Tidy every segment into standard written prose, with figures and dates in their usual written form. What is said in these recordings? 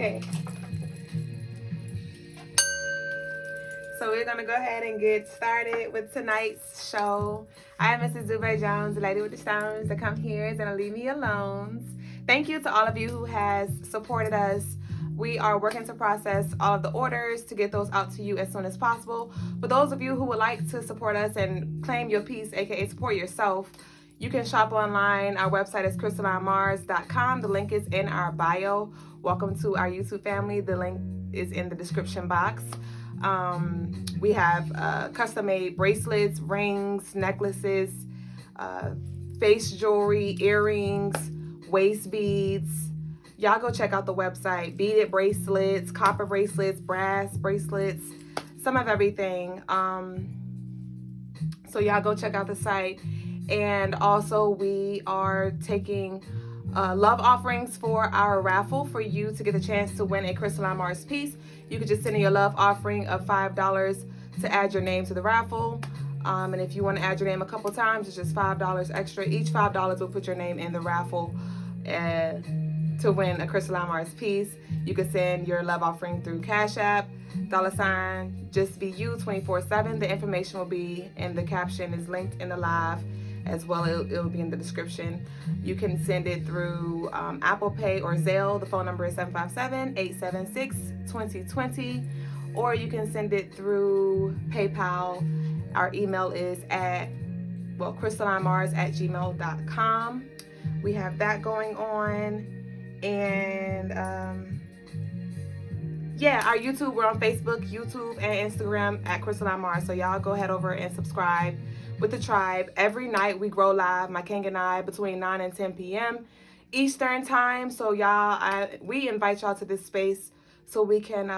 Okay. So we're gonna go ahead and get started with tonight's show. I am Mrs. Duüblè Jones, the lady with the stones that come here is gonna leave me alone. Thank you to all of you who has supported us. We are working to process all of the orders to get those out to you as soon as possible. For those of you who would like to support us and claim your piece, aka support yourself, you can shop online. Our website is crystalinemars.com. The link is in our bio. Welcome to our YouTube family. The link is in the description box. We have custom-made bracelets, rings, necklaces, face jewelry, earrings, waist beads. Y'all go check out the website. Beaded bracelets, copper bracelets, brass bracelets, some of everything. So y'all go check out the site. And also we are taking love offerings for our raffle for you to get a chance to win a Crystaline Mars piece. You could just send in your love offering of $5 to add your name to the raffle. And if you want to add your name a couple times, it's just $5 extra. Each $5 will put your name in the raffle to win a Crystaline Mars piece. You can send your love offering through Cash App, $ just be you 24/7. The information will be in the caption, is linked in the live as well. It'll be in the description. You can send it through Apple Pay or Zelle. The phone number is 757-876-2020, or you can send it through PayPal. Our email is crystalinemars@gmail.com. We have that going on. And yeah, our YouTube, we're on Facebook, YouTube, and Instagram at Crystaline Mars. So y'all go head over and subscribe with the tribe. Every night we grow live, my king and I, between 9 and 10 p.m. Eastern time. So y'all, we invite y'all to this space so we can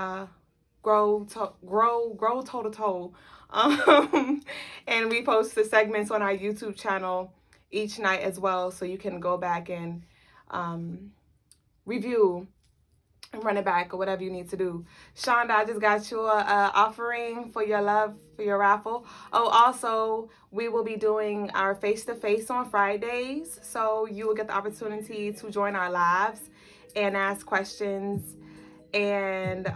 grow toe to toe. And we post the segments on our YouTube channel each night as well, so you can go back and review and run it back or whatever you need to do. Shonda, I just got you a offering for your love, for your raffle. Oh, also, we will be doing our face-to-face on Fridays, so you will get the opportunity to join our lives and ask questions. And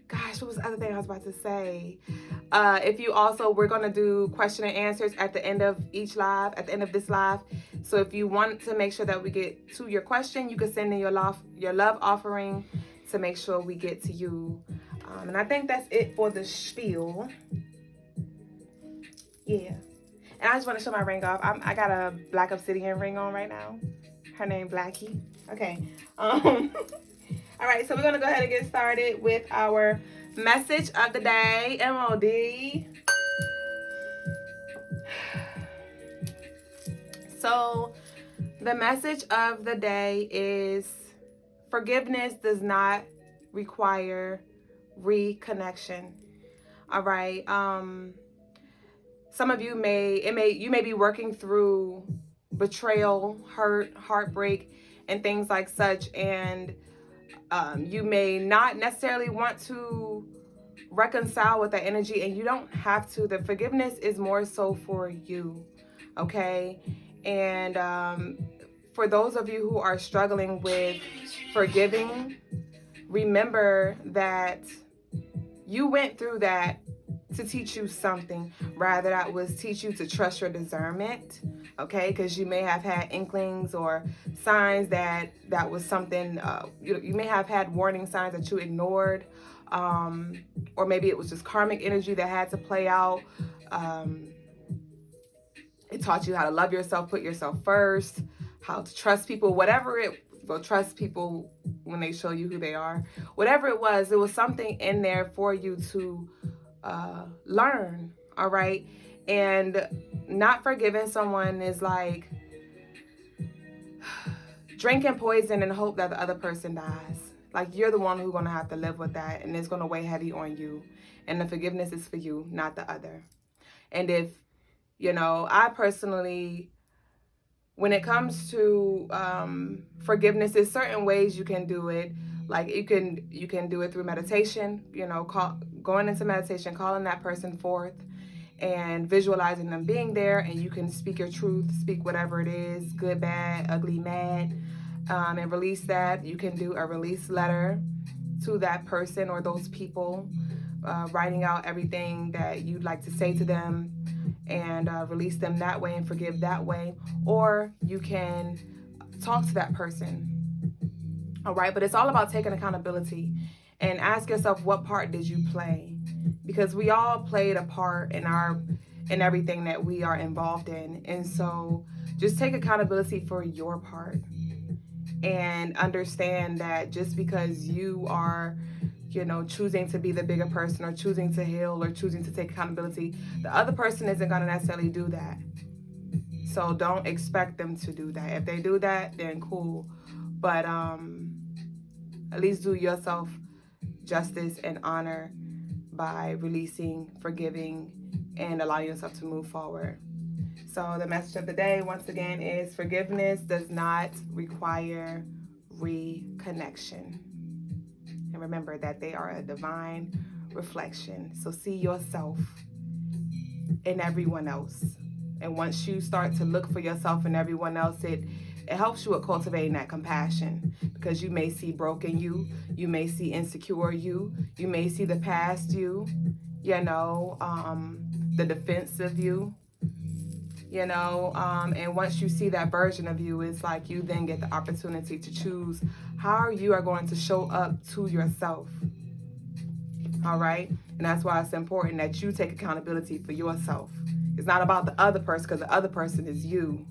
gosh, what was the other thing I was about to say? If you also, we're going to do question and answers at the end of each live, at the end of this live. So if you want to make sure that we get to your question, you can send in your love offering to make sure we get to you. And I think that's it for the spiel. Yeah. And I just want to show my ring off. I got a black obsidian ring on right now. Her name Blackie. Okay. All right, so we're going to go ahead and get started with our message of the day, MOD. So the message of the day is forgiveness does not require reconnection. All right. Some of you you may be working through betrayal, hurt, heartbreak, and things like such, and you may not necessarily want to reconcile with that energy, and you don't have to. The forgiveness is more so for you, okay? And for those of you who are struggling with forgiving, remember that you went through that to teach you something. Rather, that was teach you to trust your discernment, okay? Because you may have had inklings or signs that was something, you may have had warning signs that you ignored, or maybe it was just karmic energy that had to play out. It taught you how to love yourself, put yourself first, how to trust people, trust people when they show you who they are. Whatever it was something in there for you to learn, all right? And not forgiving someone is like drinking poison and hope that the other person dies. Like, you're the one who's going to have to live with that, and it's going to weigh heavy on you. And the forgiveness is for you, not the other. And if, I personally, when it comes to forgiveness, there's certain ways you can do it. Like, you can do it through meditation, going into meditation, calling that person forth and visualizing them being there, and you can speak your truth, speak whatever it is, good, bad, ugly, mad, and release that. You can do a release letter to that person or those people, writing out everything that you'd like to say to them, and release them that way and forgive that way. Or you can talk to that person. All right, but it's all about taking accountability, and ask yourself, what part did you play? Because we all played a part in everything that we are involved in. And so just take accountability for your part, and understand that just because you are, choosing to be the bigger person, or choosing to heal, or choosing to take accountability, the other person isn't going to necessarily do that. So don't expect them to do that. If they do that, then cool. But at least do yourself justice and honor by releasing, forgiving, and allowing yourself to move forward. So the message of the day, once again, is forgiveness does not require reconnection. And remember that they are a divine reflection. So see yourself in everyone else. And once you start to look for yourself in everyone else, it helps you with cultivating that compassion, because you may see broken you may see insecure you may see the past the defensive you, and once you see that version of you, it's like you then get the opportunity to choose how you are going to show up to yourself. All right? And that's why it's important that you take accountability for yourself. It's not about the other person, because the other person is you.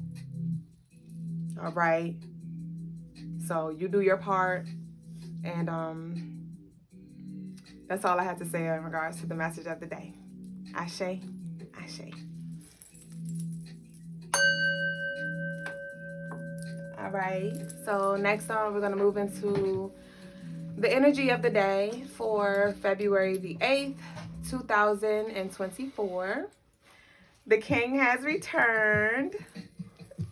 All right? So you do your part, and that's all I have to say in regards to the message of the day. Ashe, ashe. All right, so next on we're going to move into the energy of the day for February the 8th, 2024. The King has returned.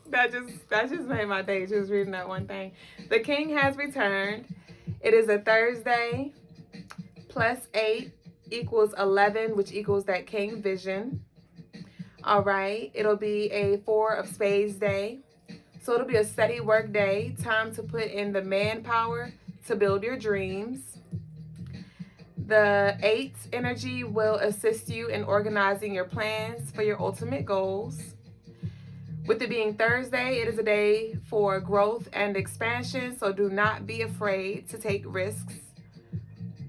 That just made my day, just reading that one thing. The King has returned. It is a Thursday. Plus 8 equals 11, which equals that King vision. All right, it'll be a 4 of Spades day. So it'll be a steady work day. Time to put in the manpower to build your dreams. The 8 energy will assist you in organizing your plans for your ultimate goals. With it being Thursday, it is a day for growth and expansion, so do not be afraid to take risks.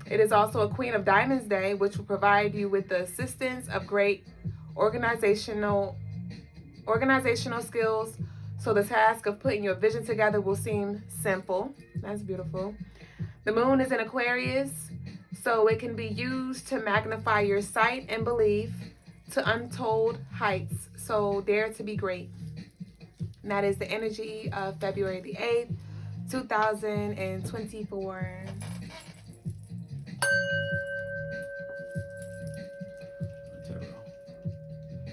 It is also a Queen of Diamonds day, which will provide you with the assistance of great organizational skills, so the task of putting your vision together will seem simple. That's beautiful. The moon is in Aquarius, so it can be used to magnify your sight and belief to untold heights. So dare to be great. And that is the energy of February the 8th, 2024.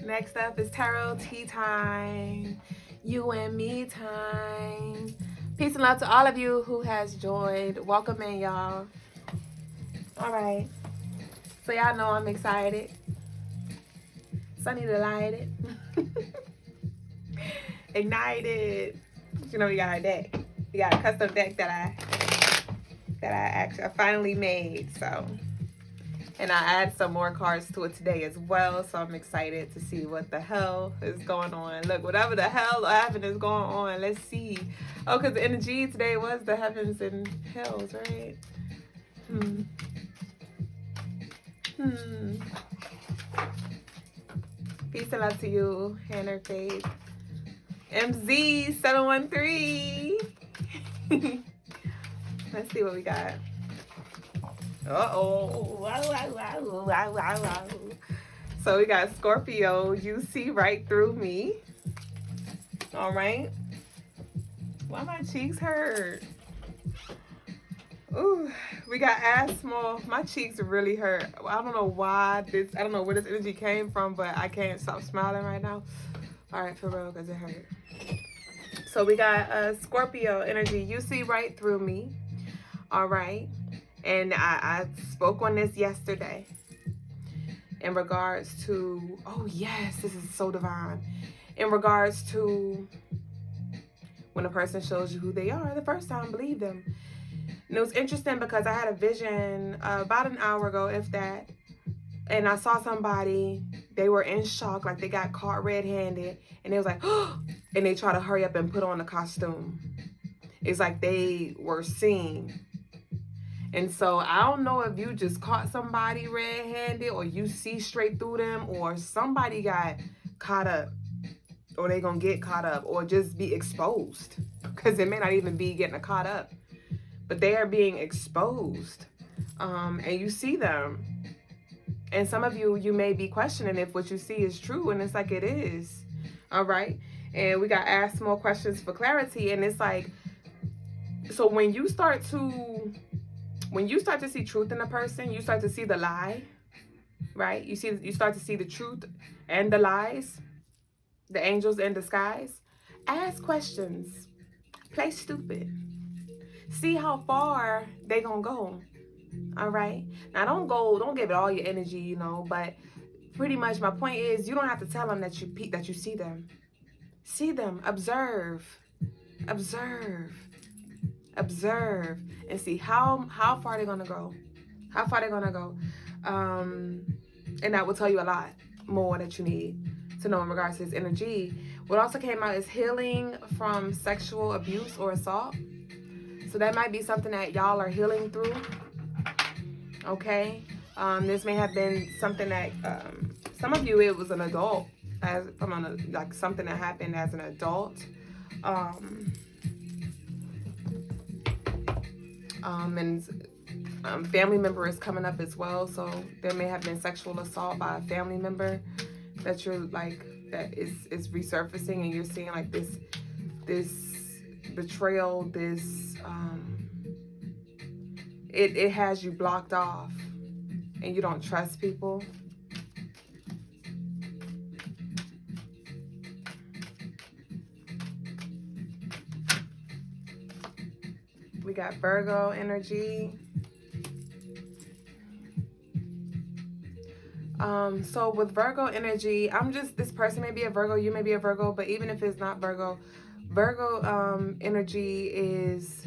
Next up is tarot tea time. You and me time. Peace and love to all of you who has joined. Welcome in, y'all. All right. So y'all know I'm excited. Sunny delighted. Ignited. You know, we got our deck. We got a custom deck that I finally made. So, and I add some more cards to it today as well. So I'm excited to see what the hell is going on. Look, whatever the hell heaven is going on, let's see. Oh, because the energy today was the heavens and hells, right? Peace and love to you, Hannah Faith. MZ713. Let's see what we got. Wow. So we got Scorpio. You see right through me. All right. Why my cheeks hurt? Ooh, we got asthma. My cheeks really hurt. I don't know why I don't know where this energy came from, but I can't stop smiling right now. All right, for real, because it hurt. So we got Scorpio energy. You see right through me. All right. And I spoke on this yesterday in regards to, oh yes, this is so divine. In regards to When a person shows you who they are the first time, believe them. And it was interesting because I had a vision about an hour ago, if that, and I saw somebody, they were in shock, like they got caught red-handed, and they was like, oh, and they try to hurry up and put on the costume. It's like they were seen. And so I don't know if you just caught somebody red-handed, or you see straight through them, or somebody got caught up, or they gonna get caught up, or just be exposed, because it may not even be getting caught up, but they are being exposed. And you see them, and some of you may be questioning if what you see is true, and it's like it is. All right. And we got asked more questions for clarity, and it's like, so when you start to see truth in a person, you start to see the lie, right? You start to see the truth and the lies, the angels in disguise. Ask questions. Play stupid. See how far they gonna go. All right. Now don't give it all your energy, you know, but pretty much my point is, you don't have to tell them that you see them. See them, observe, and see how far they're gonna go. How far they're gonna go. And that will tell you a lot more that you need to know in regards to this energy. What also came out is healing from sexual abuse or assault. So that might be something that y'all are healing through. Okay. This may have been something that some of you, it was an adult, like something that happened as an adult. And family member is coming up as well. So there may have been sexual assault by a family member that you're like, that is resurfacing, and you're seeing like this betrayal, this it has you blocked off, and you don't trust people. We got Virgo energy. So with Virgo energy, this person may be a Virgo, you may be a Virgo, but even if it's not Virgo energy is,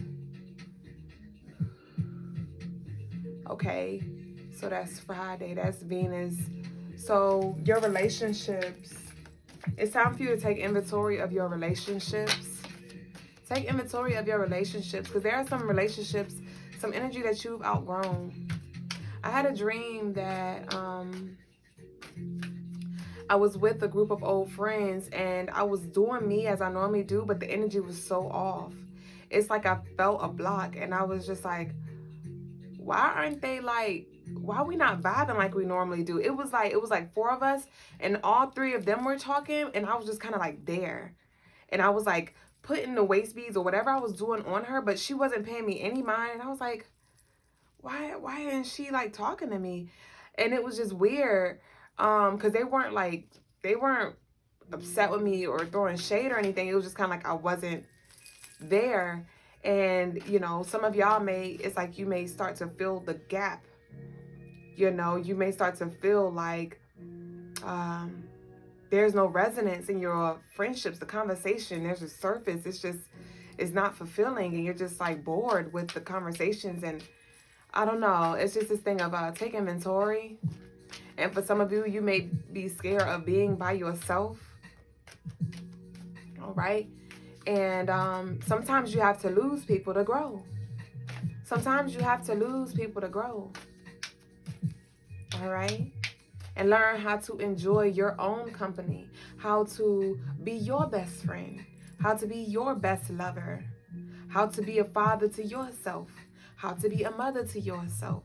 okay, so that's Friday, that's Venus. So your relationships, it's time for you to take inventory of your relationships. Take inventory of your relationships, because there are some relationships, some energy that you've outgrown. I had a dream that I was with a group of old friends, and I was doing me as I normally do, but the energy was so off. It's like I felt a block, and I was just like, why are we not vibing like we normally do? It was like 4 of us, and all 3 of them were talking, and I was just kind of like there. And I was like putting the waist beads or whatever I was doing on her, but she wasn't paying me any mind. And I was like, why isn't she like talking to me? And it was just weird, because they weren't upset with me or throwing shade or anything. It was just kind of like I wasn't there. And you know, some of y'all it's like you may start to fill the gap. You know, you may start to feel like there's no resonance in your friendships, the conversation, there's a surface, it's not fulfilling, and you're just like bored with the conversations. And I don't know, it's just this thing of take inventory. And for some of you, you may be scared of being by yourself. All right. And sometimes you have to lose people to grow. Sometimes you have to lose people to grow. All right. And learn how to enjoy your own company, how to be your best friend, how to be your best lover, how to be a father to yourself, how to be a mother to yourself.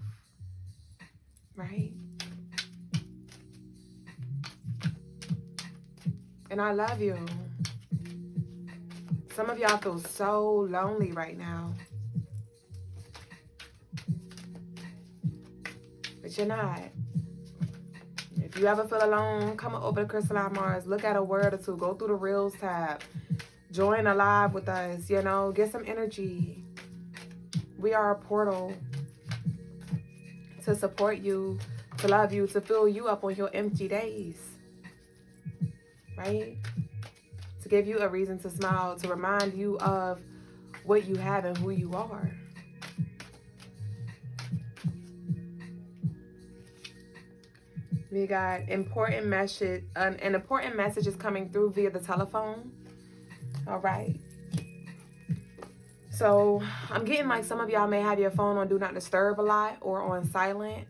Right? And I love you. Some of y'all feel so lonely right now. But you're not. If you ever feel alone, come over to Crystaline Mars. Look at a word or two. Go through the Reels tab. Join a live with us. You know, get some energy. We are a portal to support you, to love you, to fill you up on your empty days. Right? To give you a reason to smile, to remind you of what you have and who you are. We got important message. An important message is coming through via the telephone. All right. So I'm getting like some of y'all may have your phone on Do Not Disturb a lot or on silent.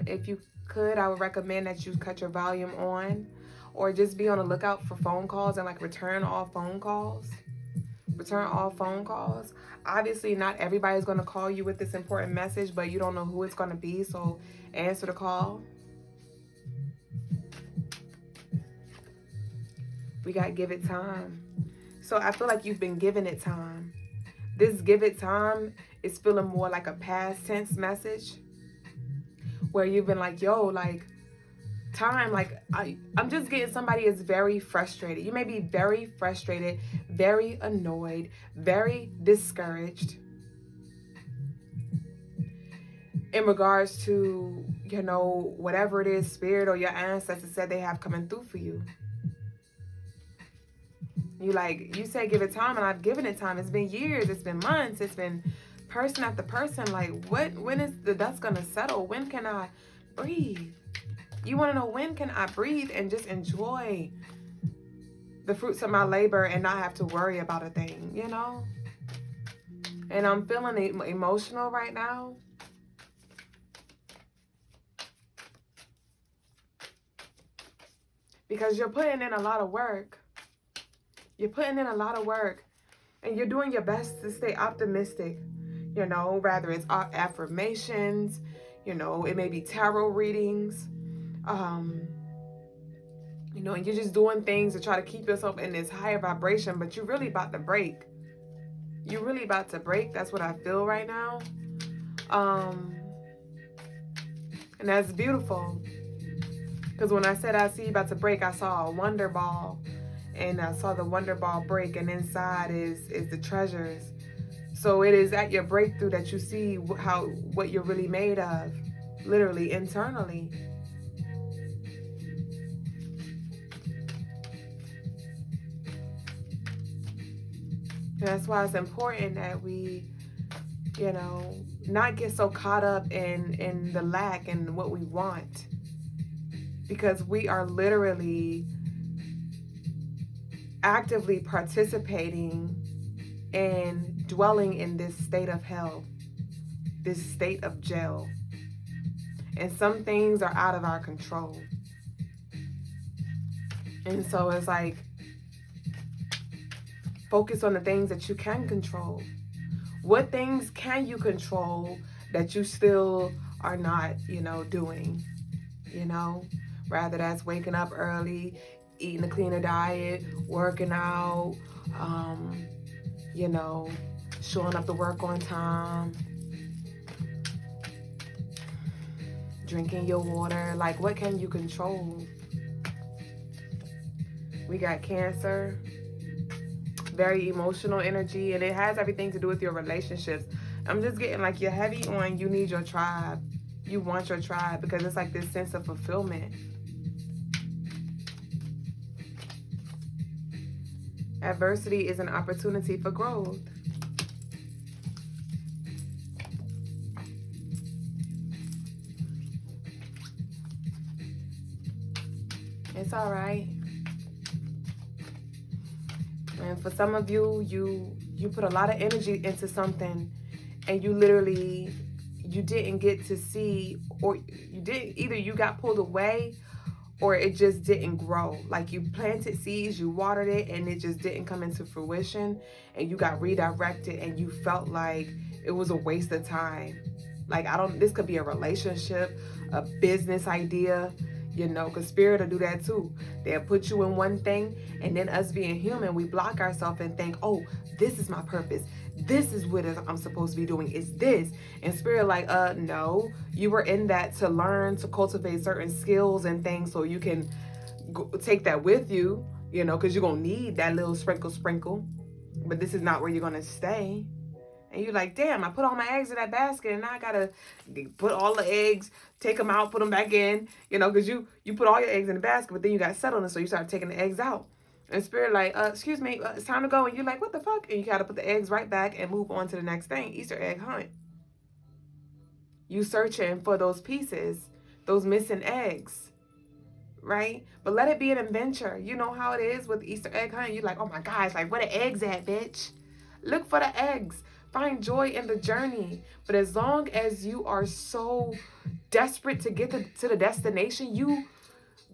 If you could, I would recommend that you cut your volume on, or just be on the lookout for phone calls and like return all phone calls. Return all phone calls. Obviously, not everybody's going to call you with this important message, but you don't know who it's going to be, so answer the call. We got give it time. So I feel like you've been giving it time. This give it time is feeling more like a past tense message, where you've been like, yo, like, time, like, I'm just getting somebody is very frustrated. You may be very frustrated, very annoyed, very discouraged in regards to, you know, whatever it is spirit or your ancestors said they have coming through for you. You said give it time, and I've given it time. It's been years, it's been months, it's been person after person. Like, when is the dust gonna settle? When can I breathe? You want to know, when can I breathe and just enjoy the fruits of my labor and not have to worry about a thing, you know? And I'm feeling emotional right now. Because you're putting in a lot of work. You're putting in a lot of work. And you're doing your best to stay optimistic. You know, rather it's affirmations. You know, it may be tarot readings. You know, and you're just doing things to try to keep yourself in this higher vibration, but you're really about to break. You're really about to break. That's what I feel right now. And that's beautiful. Because when I said I see you about to break, I saw a wonder ball. And I saw the wonder ball break, and inside is the treasures. So it is at your breakthrough that you see what you're really made of, literally, internally. And that's why it's important that we, you know, not get so caught up in the lack and what we want. Because we are literally actively participating and dwelling in this state of hell, this state of jail. And some things are out of our control. And so it's like, focus on the things that you can control. What things can you control that you still are not, you know, doing, you know? Rather that's waking up early, eating a cleaner diet, working out, you know, showing up to work on time, drinking your water. Like, what can you control? We got Cancer, very emotional energy, and it has everything to do with your relationships. I'm just getting like you're heavy on you need your tribe. You want your tribe because it's like this sense of fulfillment. Adversity is an opportunity for growth. It's all right. And for some of you, you put a lot of energy into something, and you didn't get to see, or either you got pulled away, or it just didn't grow. Like, you planted seeds, you watered it, and it just didn't come into fruition, and you got redirected, and you felt like it was a waste of time. Like, this could be a relationship, a business idea, you know, because spirit will do that too. They'll put you in one thing, and then us being human, we block ourselves and think, oh, this is my purpose. This is what I'm supposed to be doing, is this. And spirit like, no, you were in that to learn, to cultivate certain skills and things so you can take that with you, you know, because you're going to need that little sprinkle. But this is not where you're going to stay. And you're like, damn, I put all my eggs in that basket, and now I got to put all the eggs, take them out, put them back in, you know, because you put all your eggs in the basket, but then you got settled, and so you start taking the eggs out. And spirit like, excuse me, it's time to go. And you're like, what the fuck? And you got to put the eggs right back and move on to the next thing. Easter egg hunt. You searching for those pieces, those missing eggs, right? But let it be an adventure. You know how it is with Easter egg hunt. You're like, oh my gosh, like where the eggs at, bitch? Look for the eggs. Find joy in the journey. But as long as you are so desperate to get to the destination,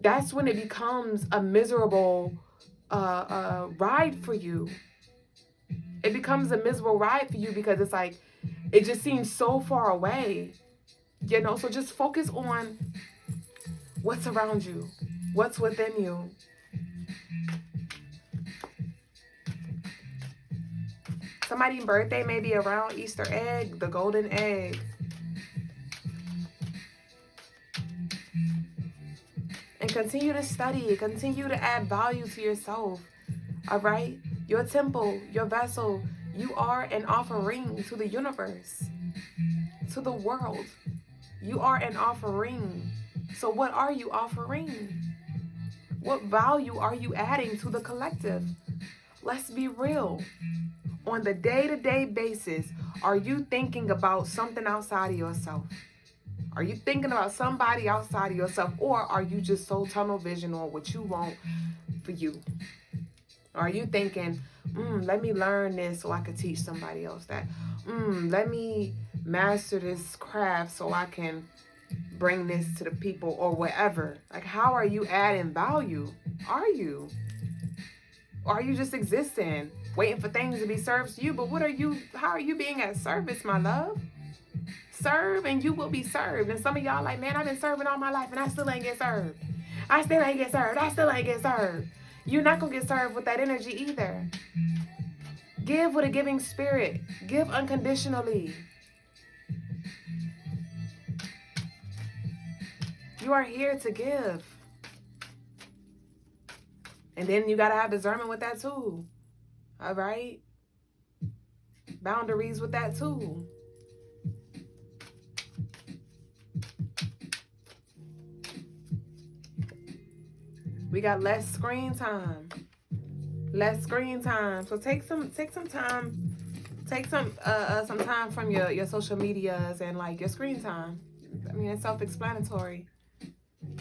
that's when it becomes a miserable ride for you. It becomes a miserable ride for you because it's like, it just seems so far away. You know, so just focus on what's around you, what's within you. Somebody's birthday may be around Easter egg, the golden egg. And continue to study, continue to add value to yourself. All right? Your temple, your vessel, you are an offering to the universe, to the world. You are an offering. So what are you offering? What value are you adding to the collective? Let's be real. On the day-to-day basis, are you thinking about something outside of yourself? Are you thinking about somebody outside of yourself? Or are you just so tunnel vision on what you want for you? Are you thinking, let me learn this so I can teach somebody else that? Let me master this craft so I can bring this to the people or whatever. Like, how are you adding value? Are you? Or are you just existing, waiting for things to be served to you? But how are you being at service, my love? Serve and you will be served. And some of y'all like, man, I've been serving all my life and I still ain't get served. I still ain't get served. I still ain't get served. You're not going to get served with that energy either. Give with a giving spirit. Give unconditionally. You are here to give. And then you got to have discernment with that too. All right? Boundaries with that too. We got less screen time. Less screen time. So take some time. Take some time from your social medias and like your screen time. I mean, it's self-explanatory.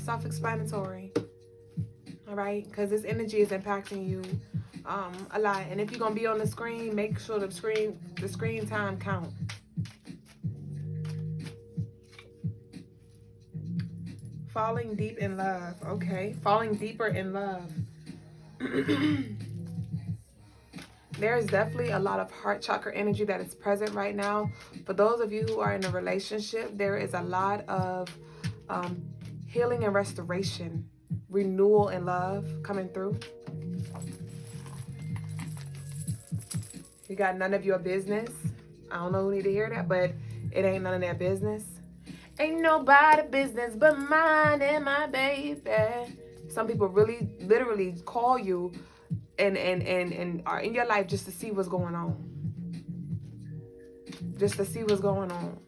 Self-explanatory. All right? Because this energy is impacting you a lot. And if you're going to be on the screen, make sure the screen time count. Falling deep in love. Okay. Falling deeper in love. There's definitely a lot of heart chakra energy that is present right now. For those of you who are in a relationship, there is a lot of healing and restoration, renewal and love coming through. You got none of your business. I don't know who need to hear that, but it ain't none of their business. Ain't nobody business but mine and my baby. Some people really, literally call you and are in your life just to see what's going on. Just to see what's going on.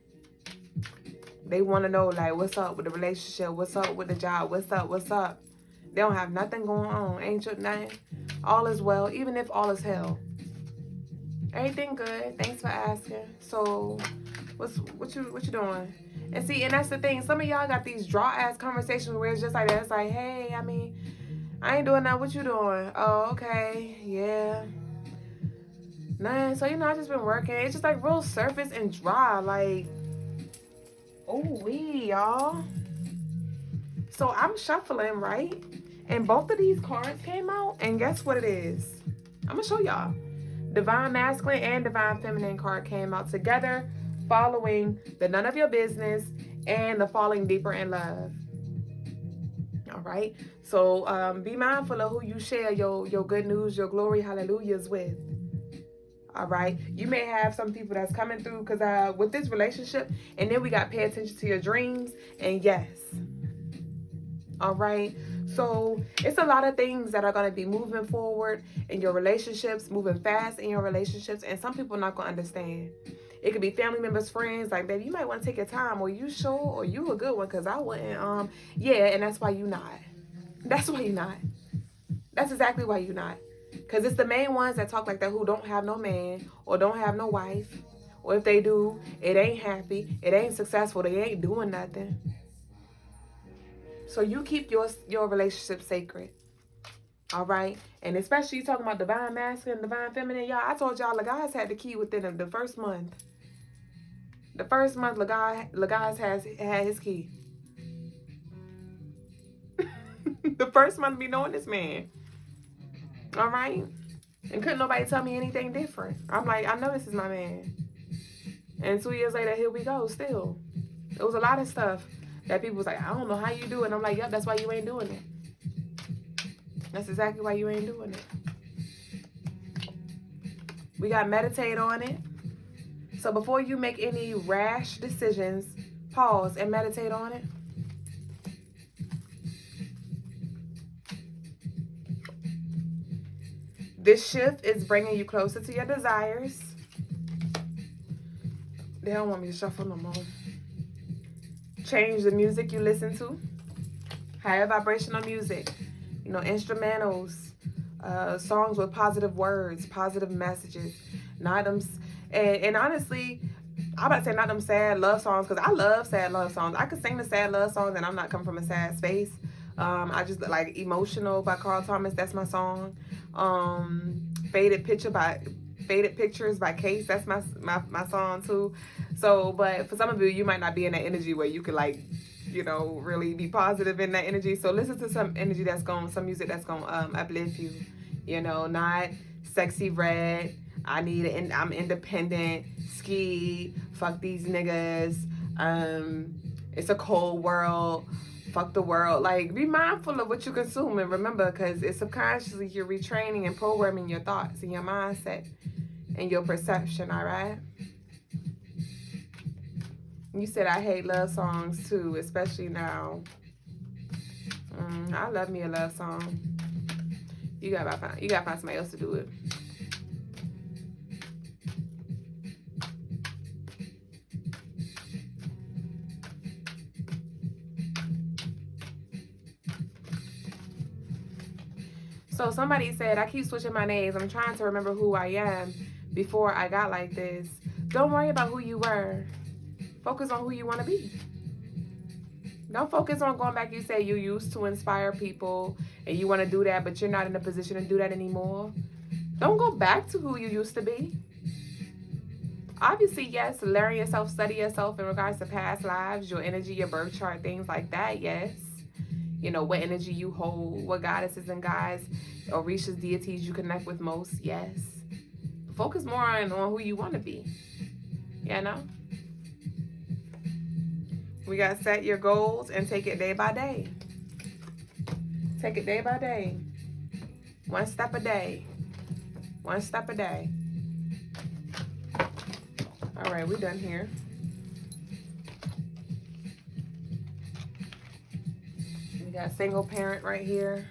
They want to know, like, what's up with the relationship? What's up with the job? What's up? They don't have nothing going on. Ain't your nothing. All is well, even if all is hell. Everything good. Thanks for asking. So, what you doing? And see, and that's the thing. Some of y'all got these draw-ass conversations where it's just like that. It's like, hey, I mean, I ain't doing that. What you doing? Oh, okay. Yeah. Nah, so, I just been working. It's just like real surface and dry. Like, y'all. So, I'm shuffling, right? And both of these cards came out. And guess what it is? I'm going to show y'all. Divine Masculine and Divine Feminine card came out together, following the None of Your Business and the Falling Deeper in Love. All right. So be mindful of who you share your good news, your glory, hallelujahs with. All right. You may have some people that's coming through because with this relationship, and then we got pay attention to your dreams. And yes. All right. So it's a lot of things that are going to be moving forward in your relationships, moving fast in your relationships. And some people are not going to understand. It could be family members, friends, like, baby, you might want to take your time. Or you sure? Or you a good one? Because I wouldn't. Yeah, and that's why you not. That's why you not. That's exactly why you're not. Because it's the main ones that talk like that who don't have no man or don't have no wife. Or if they do, it ain't happy. It ain't successful. They ain't doing nothing. So you keep your relationship sacred. All right? And especially you talking about divine masculine, divine feminine. Y'all, I told y'all Logas had the key within the first month. The first month, Logas had his key. The first month be knowing this man. All right? And couldn't nobody tell me anything different. I'm like, I know this is my man. And 2 years later, here we go still. It was a lot of stuff that people was like, I don't know how you do it. And I'm like, yep, that's why you ain't doing it. That's exactly why you ain't doing it. We got to meditate on it. So before you make any rash decisions, pause and meditate on it. This shift is bringing you closer to your desires. They don't want me to shuffle no more. Change the music you listen to. Higher vibrational music. You know, instrumentals. Songs with positive words, positive messages. Not them... And honestly, I'm about to say not them sad love songs, because I love sad love songs. I could sing the sad love songs and I'm not coming from a sad space. I just like Emotional by Carl Thomas. That's my song. Faded Pictures by Case. That's my song too. So, but for some of you, you might not be in that energy where you could like, you know, really be positive in that energy. So listen to some energy some music that's going to uplift you. You know, not Sexy Red. I'm independent. Ski. Fuck these niggas. It's a cold world. Fuck the world. Like, be mindful of what you consume, and remember, because it's subconsciously you're retraining and programming your thoughts and your mindset and your perception. All right. You said I hate love songs too, especially now. I love me a love song. You gotta find somebody else to do it. So somebody said, I keep switching my names. I'm trying to remember who I am before I got like this. Don't worry about who you were. Focus on who you want to be. Don't focus on going back. You say you used to inspire people and you want to do that, but you're not in a position to do that anymore. Don't go back to who you used to be. Obviously, yes, learn yourself, study yourself in regards to past lives, your energy, your birth chart, things like that, yes. You know, what energy you hold, what goddesses and guides or Orishas, deities you connect with most, yes. Focus more on who you want to be, you know? We got to set your goals and take it day by day. Take it day by day. One step a day. One step a day. All right, we're done here. We got single parent right here.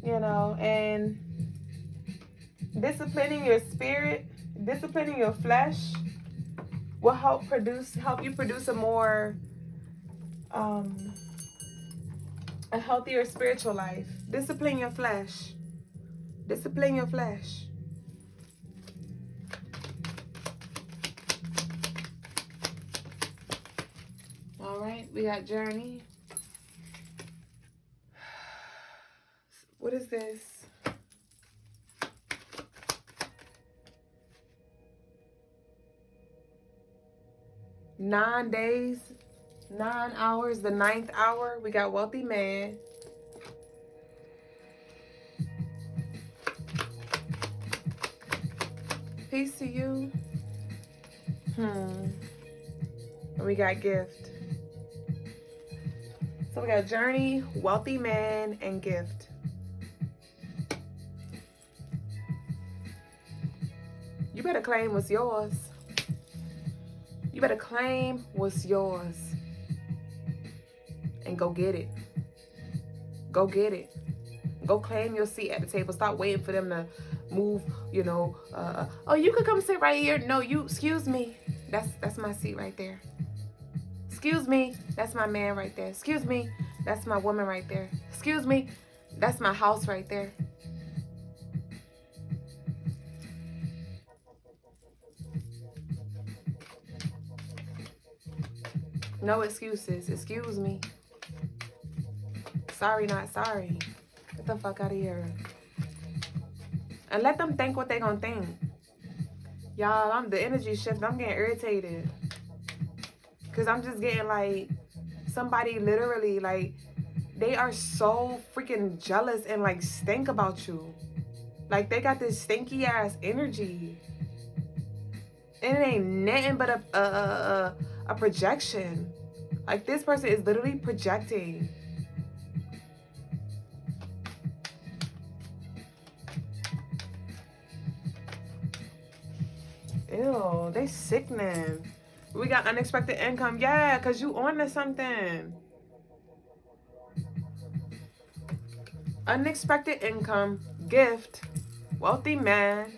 You know, and disciplining your spirit, disciplining your flesh will help you produce a more a healthier spiritual life. Discipline your flesh. Discipline your flesh. All right, we got Journey. What is this? Nine days, 9 hours, the 9th hour. We got Wealthy Man. Peace to you. And we got Gift. So we got Journey, Wealthy Man, and Gift. You better claim what's yours. You better claim what's yours. And go get it. Go get it. Go claim your seat at the table. Stop waiting for them to move, you know. Oh, you could come sit right here. No, excuse me. That's my seat right there. Excuse me, that's my man right there. Excuse me, that's my woman right there. Excuse me, that's my house right there. No excuses. Excuse me. Sorry, not sorry. Get the fuck out of here. And let them think what they gonna think. Y'all, I'm the energy shift. I'm getting irritated. Because I'm just getting like, somebody literally like, they are so freaking jealous and like stink about you. Like they got this stinky ass energy. And it ain't nothing but a projection. Like this person is literally projecting. Ew, they sickening. We got unexpected income. Yeah, because you on to something. Unexpected income, gift, wealthy man.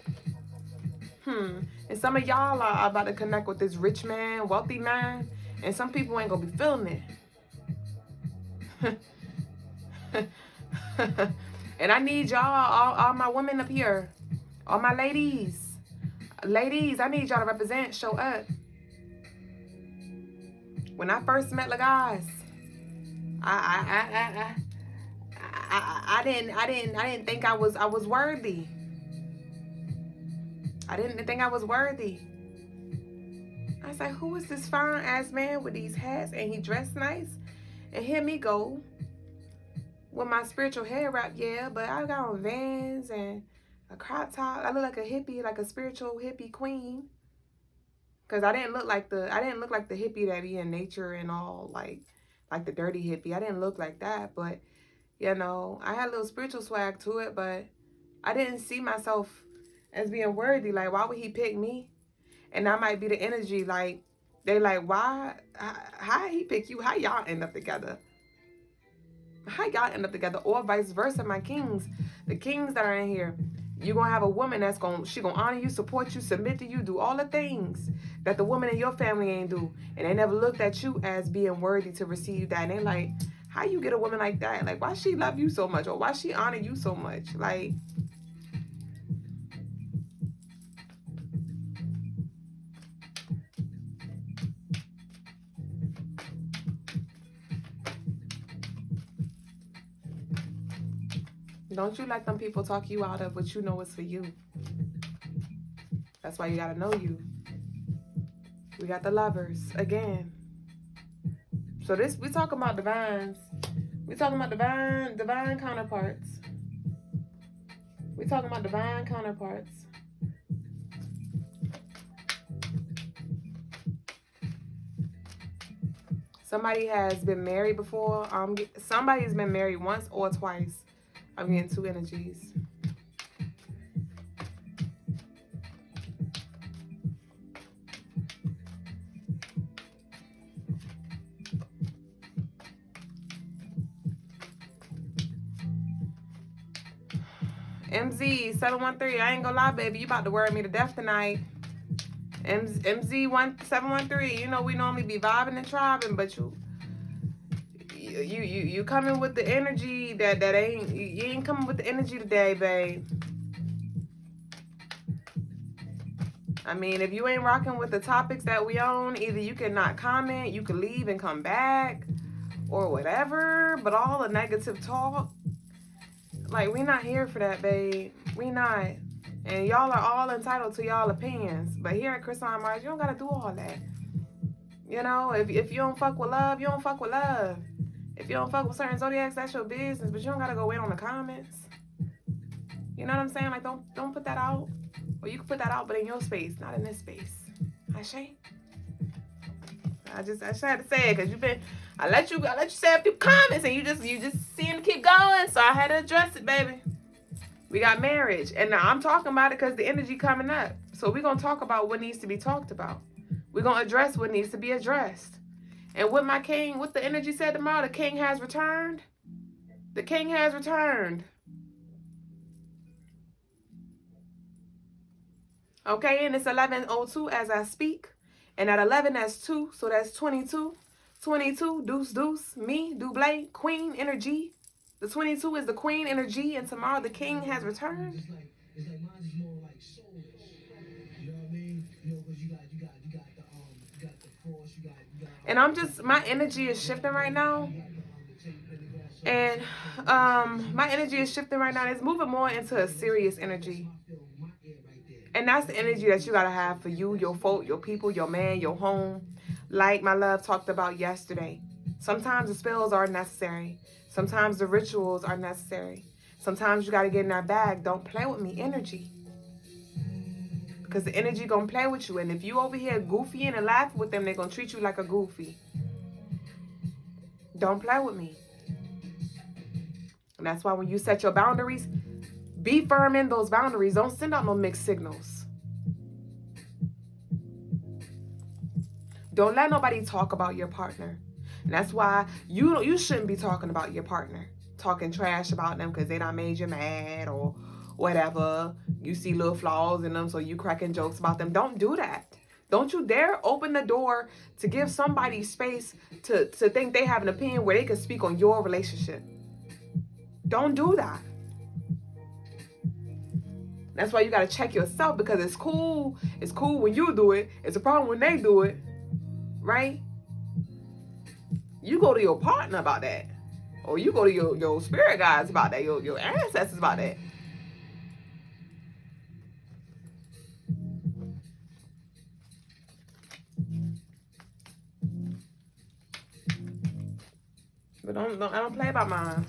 And some of y'all are about to connect with this rich man, wealthy man. And some people ain't going to be feeling it. And I need y'all, all my women up here. All my ladies. Ladies, I need y'all to represent, show up. When I first met Logas, I didn't think I was worthy. I didn't think I was worthy. I was like, who is this fine ass man with these hats and he dressed nice? And here me go with my spiritual hair wrap, yeah, but I got on Vans and a crop top. I look like a hippie, like a spiritual hippie queen. Cause I didn't look like the hippie that be in nature and all, like the dirty hippie. I didn't look like that, but you know, I had a little spiritual swag to it, but I didn't see myself as being worthy. Like, why would he pick me? And that might be the energy. Like, they like, why? How he pick you? How y'all end up together? How y'all end up together? Or vice versa, my kings. The kings that are in here. You're going to have a woman that's she going to honor you, support you, submit to you, do all the things that the woman in your family ain't do. And they never looked at you as being worthy to receive that. And they like, how you get a woman like that? Like, why she love you so much? Or why she honor you so much? Like, don't you let them people talk you out of what you know is for you. That's why you gotta know you. We got the lovers again. So this, we talking about divines. We talking about divine counterparts. We talking about divine counterparts. Somebody has been married before. Somebody's been married once or twice. I'm getting two energies. MZ713, I ain't gonna lie, baby. You about to worry me to death tonight. MZ713, you know we normally be vibing and tribing, but you coming with the energy that ain't, you ain't coming with the energy today, babe. I mean, if you ain't rocking with the topics that we own, either you can not comment, you can leave and come back, or whatever. But all the negative talk, like, we not here for that, babe. We not. And y'all are all entitled to y'all opinions. But here at Crystaline Mars, you don't gotta do all that. You know, if you don't fuck with love, you don't fuck with love. If you don't fuck with certain zodiacs, that's your business. But you don't gotta go in on the comments. You know what I'm saying? Like, don't put that out. Or you can put that out, but in your space, not in this space. Ashay? I just had to say it because I let you say a few comments and you just seem to keep going, so I had to address it, baby. We got marriage, and now I'm talking about it because the energy coming up. So we're gonna talk about what needs to be talked about. We're gonna address what needs to be addressed. And with my king, what the energy said tomorrow, the king has returned. The king has returned. Okay, and it's 11:02 as I speak. And at 11, that's 2, so that's 22. 22, deuce, deuce, me, Duüblé, queen energy. The 22 is the queen energy, and tomorrow the king has returned. It's like mine is more like soulish. You know what I mean? You know, because you got the force, you got. And I'm just, my energy is shifting right now. And my energy is shifting right now. It's moving more into a serious energy. And that's the energy that you gotta have for you, your folk, your people, your man, your home. Like my love talked about yesterday. Sometimes the spells are necessary. Sometimes the rituals are necessary. Sometimes you gotta get in that bag. Don't play with me energy. Because the energy gonna play with you. And if you over here goofying and laughing with them, they're gonna treat you like a goofy. Don't play with me. And that's why when you set your boundaries, be firm in those boundaries. Don't send out no mixed signals. Don't let nobody talk about your partner. And that's why you shouldn't be talking about your partner. Talking trash about them because they done made you mad or whatever. You see little flaws in them, so you cracking jokes about them. Don't do that. Don't you dare open the door to give somebody space to think they have an opinion where they can speak on your relationship. Don't do that. That's why you got to check yourself, because it's cool. It's cool when you do it. It's a problem when they do it. Right? You go to your partner about that. Or you go to your spirit guides about that. Your ancestors about that. But I don't play by mine.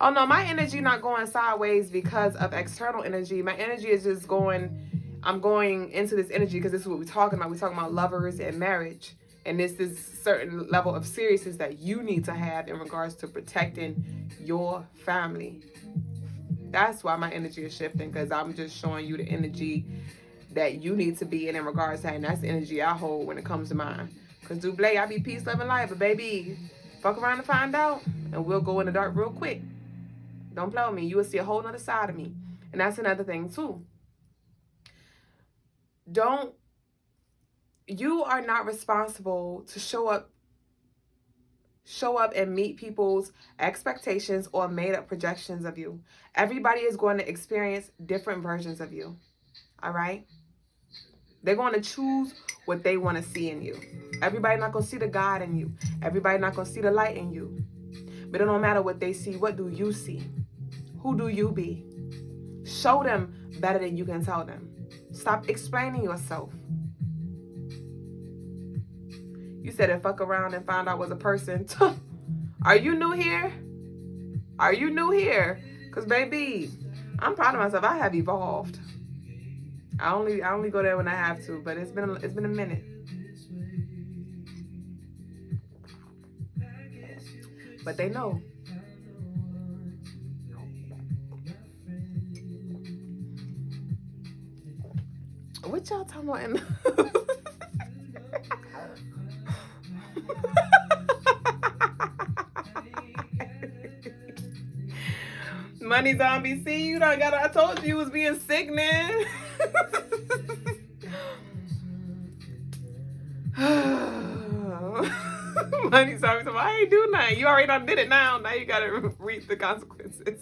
Oh no, my energy not going sideways because of external energy. My energy is just going, I'm going into this energy because this is what we're talking about. We're talking about lovers and marriage. And this is certain level of seriousness that you need to have in regards to protecting your family. That's why my energy is shifting, because I'm just showing you the energy that you need to be in regards to that. And that's the energy I hold when it comes to mine. Because Duüblé, I be peace, love, and light. But baby, fuck around and find out. And we'll go in the dark real quick. Don't play with me. You will see a whole other side of me. And that's another thing too. You are not responsible to show up and meet people's expectations or made up projections of you. Everybody is going to experience different versions of you. All right? They're going to choose what they want to see in you. Everybody not going to see the God in you. Everybody not going to see the light in you. But it don't matter what they see. What do you see? Who do you be? Show them better than you can tell them. Stop explaining yourself. You said it, fuck around and find out was a person. Are you new here? Are you new here? Because baby, I'm proud of myself. I have evolved. I only go there when I have to, but it's been a minute. But they know. What y'all talking about? Money zombie, see, you done got. I told you was being sick, man. Money zombie, so I ain't do nothing. You already done did it now. Now you gotta reap the consequences.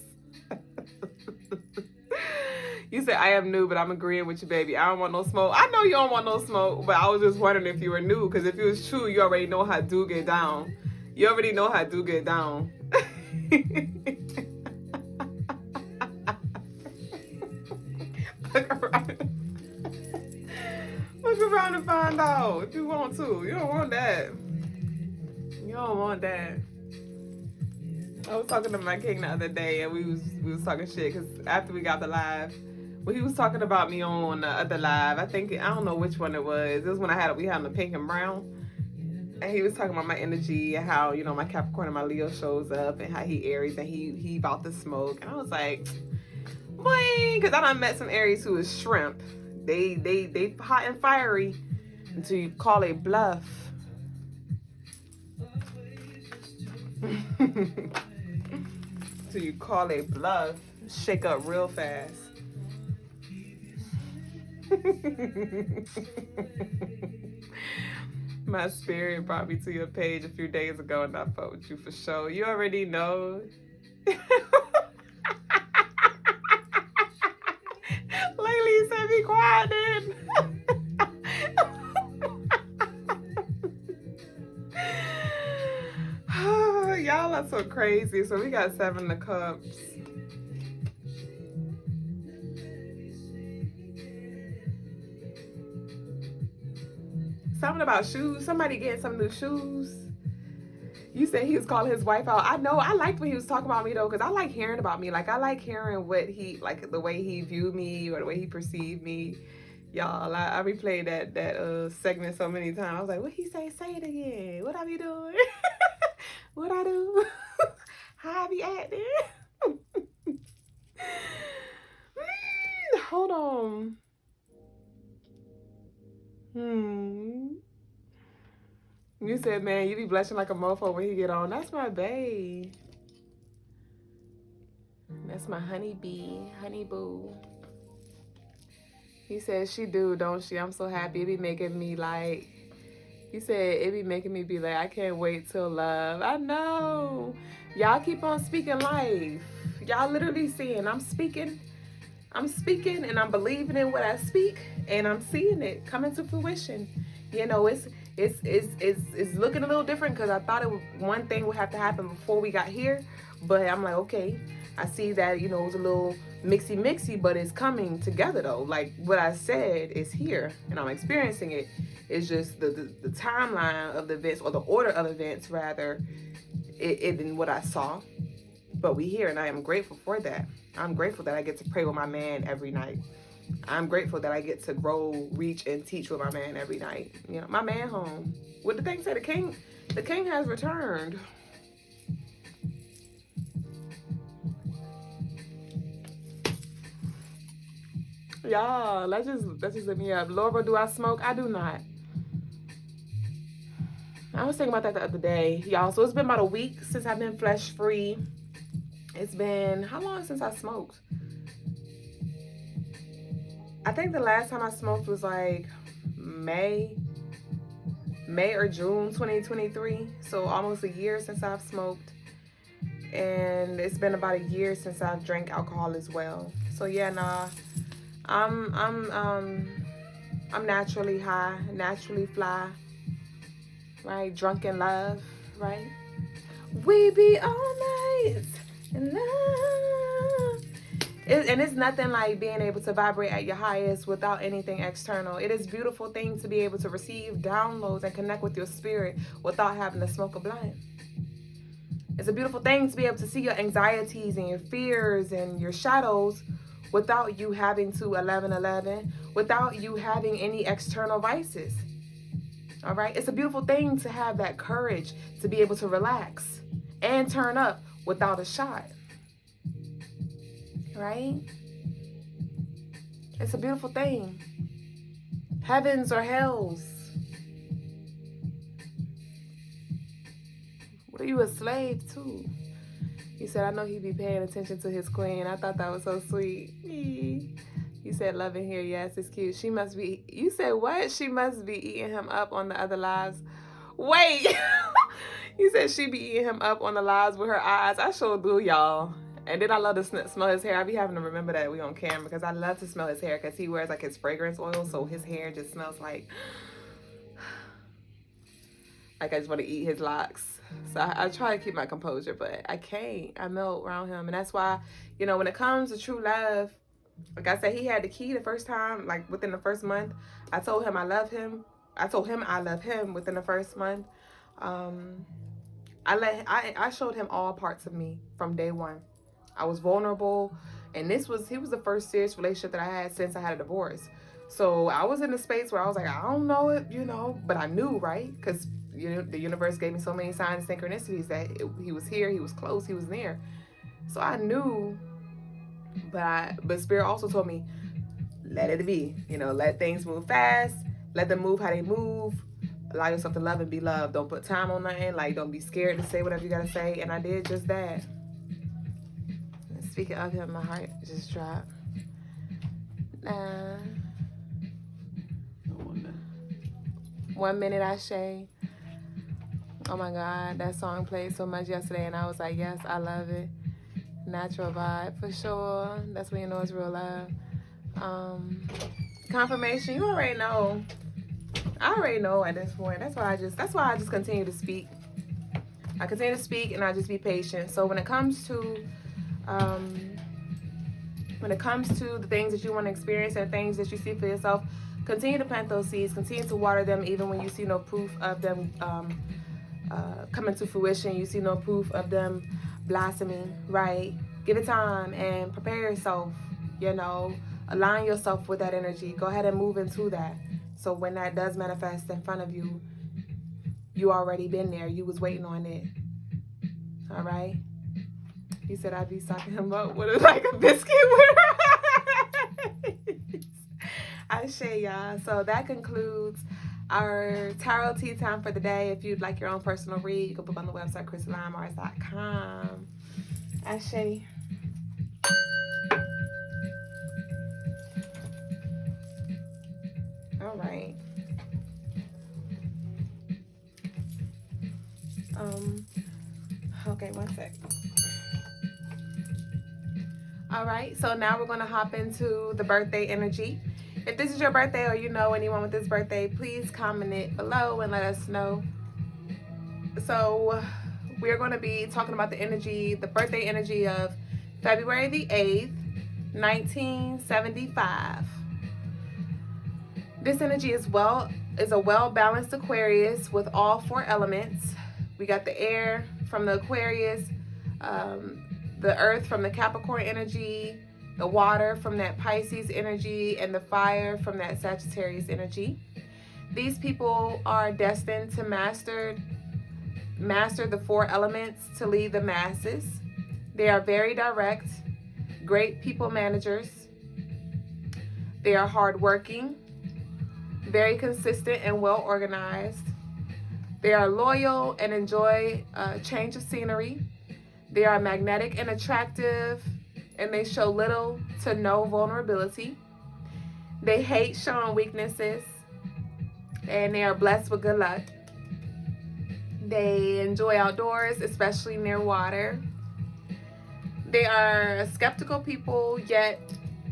You said I am new, but I'm agreeing with you, baby. I don't want no smoke. I know you don't want no smoke, but I was just wondering if you were new, because if it was true, you already know how do get down. You already know how do get down. Look around and find out if you want to. You don't want that. You don't want that. I was talking to my king the other day, and we was talking shit, because after we got the live, well, he was talking about me on the other live. I don't know which one it was. It was when we had the pink and brown. And he was talking about my energy and how, you know, my Capricorn and my Leo shows up and how he Aries and he about to smoke. And I was like, boy, because I done met some Aries who is shrimp. They hot and fiery until you call a bluff. Until you call a bluff. Shake up real fast. My spirit brought me to your page a few days ago and I fought with you for sure. You already know. Lately said be quiet then. Y'all are so crazy. So we got 7 of Cups. Something about shoes. Somebody getting some new shoes. You said he was calling his wife out. I know. I liked when he was talking about me though, because I like hearing about me. Like I like hearing what he, like the way he viewed me or the way he perceived me. Y'all, I replayed that segment so many times. I was like, what he say? Say it again. What I be doing? What I do? How I be acting? Hold on. You said, man, you be blushing like a mofo when he get on. That's my bae. That's my honeybee, honey boo. He said, she do, don't she? I'm so happy. It be making me like, he said, it be making me be like, I can't wait till love. I know. Y'all keep on speaking life. Y'all literally seeing, I'm speaking and I'm believing in what I speak and I'm seeing it coming to fruition. You know, it's looking a little different because I thought one thing would have to happen before we got here, but I'm like, okay, I see that, you know, it was a little mixy, but it's coming together though. Like what I said is here and I'm experiencing it. It's just the timeline of the events, or the order of events rather, it in what I saw. But we here and I am grateful for that. I'm grateful that I get to pray with my man every night. I'm grateful that I get to grow, reach, and teach with my man every night. You know, my man home. What the thing say? The king has returned. Y'all, let's just let me up. Laura, do I smoke? I do not. I was thinking about that the other day, y'all. So it's been about a week since I've been flesh free. It's been, how long since I smoked? I think the last time I smoked was like May or June 2023. So almost a year since I've smoked. And it's been about a year since I've drank alcohol as well. So yeah, nah. I'm naturally high, naturally fly, right? Drunk in love, right? We be all night in love. And it's nothing like being able to vibrate at your highest without anything external. It is a beautiful thing to be able to receive downloads and connect with your spirit without having to smoke a blunt. It's a beautiful thing to be able to see your anxieties and your fears and your shadows without you having to 1111, without you having any external vices. All right? It's a beautiful thing to have that courage to be able to relax and turn up without a shot. Right? It's a beautiful thing. Heavens or hells. What are you, a slave to? He said, I know he be paying attention to his queen. I thought that was so sweet. You said, love in here. Yes, it's cute. She must be, you said what? She must be eating him up on the other lives. Wait. You said she be eating him up on the lives with her eyes. I sure do, y'all. And then I love to smell his hair. I be having to remember that we on camera because I love to smell his hair because he wears like his fragrance oil. So his hair just smells like I just want to eat his locks. So I try to keep my composure, but I can't. I melt around him. And that's why, you know, when it comes to true love, like I said, he had the key the first time, like within the first month. I told him I love him. I told him I love him within the first month. I showed him all parts of me from day one. I was vulnerable. And he was the first serious relationship that I had since I had a divorce. So I was in a space where I was like, I don't know it, you know, but I knew, right? Because the universe gave me so many signs and synchronicities that he was here, he was close, he was near. So I knew, but Spirit also told me, let it be. You know, let things move fast. Let them move how they move. Allow yourself to love and be loved. Don't put time on nothing. Like, don't be scared to say whatever you gotta say. And I did just that. And speaking of him, my heart just dropped. 1 minute, Ashe. Oh my God, that song played so much yesterday, and I was like, yes, I love it. Natural vibe for sure. That's when you know it's real love. Confirmation, you already know. I already know at this point. That's why I just continue to speak. I continue to speak, and I just be patient. So when it comes to the things that you want to experience and things that you see for yourself, continue to plant those seeds. Continue to water them, even when you see no proof of them coming to fruition. You see no proof of them blossoming, right? Give it time and prepare yourself. Align yourself with that energy. Go ahead and move into that. So when that does manifest in front of you, you already been there. You was waiting on it. All right? He said I'd be sucking him up with like a biscuit with rice. I share y'all. So that concludes our tarot tea time for the day. If you'd like your own personal read, you can book on the website crystalinemars.com. I share. All right. Okay, one sec. All right, so now we're going to hop into the birthday energy. If this is your birthday or you know anyone with this birthday, please comment it below and let us know. So we're going to be talking about the birthday energy of February the 8th, 1975. This energy is a well-balanced Aquarius with all 4 elements. We got the air from the Aquarius, the earth from the Capricorn energy, the water from that Pisces energy, and the fire from that Sagittarius energy. These people are destined to master the 4 elements to lead the masses. They are very direct, great people managers. They are hardworking, very consistent and well organized. They are loyal and enjoy a change of scenery. They are magnetic and attractive, and they show little to no vulnerability. They hate showing weaknesses, and they are blessed with good luck. They enjoy outdoors, especially near water. They are skeptical people, yet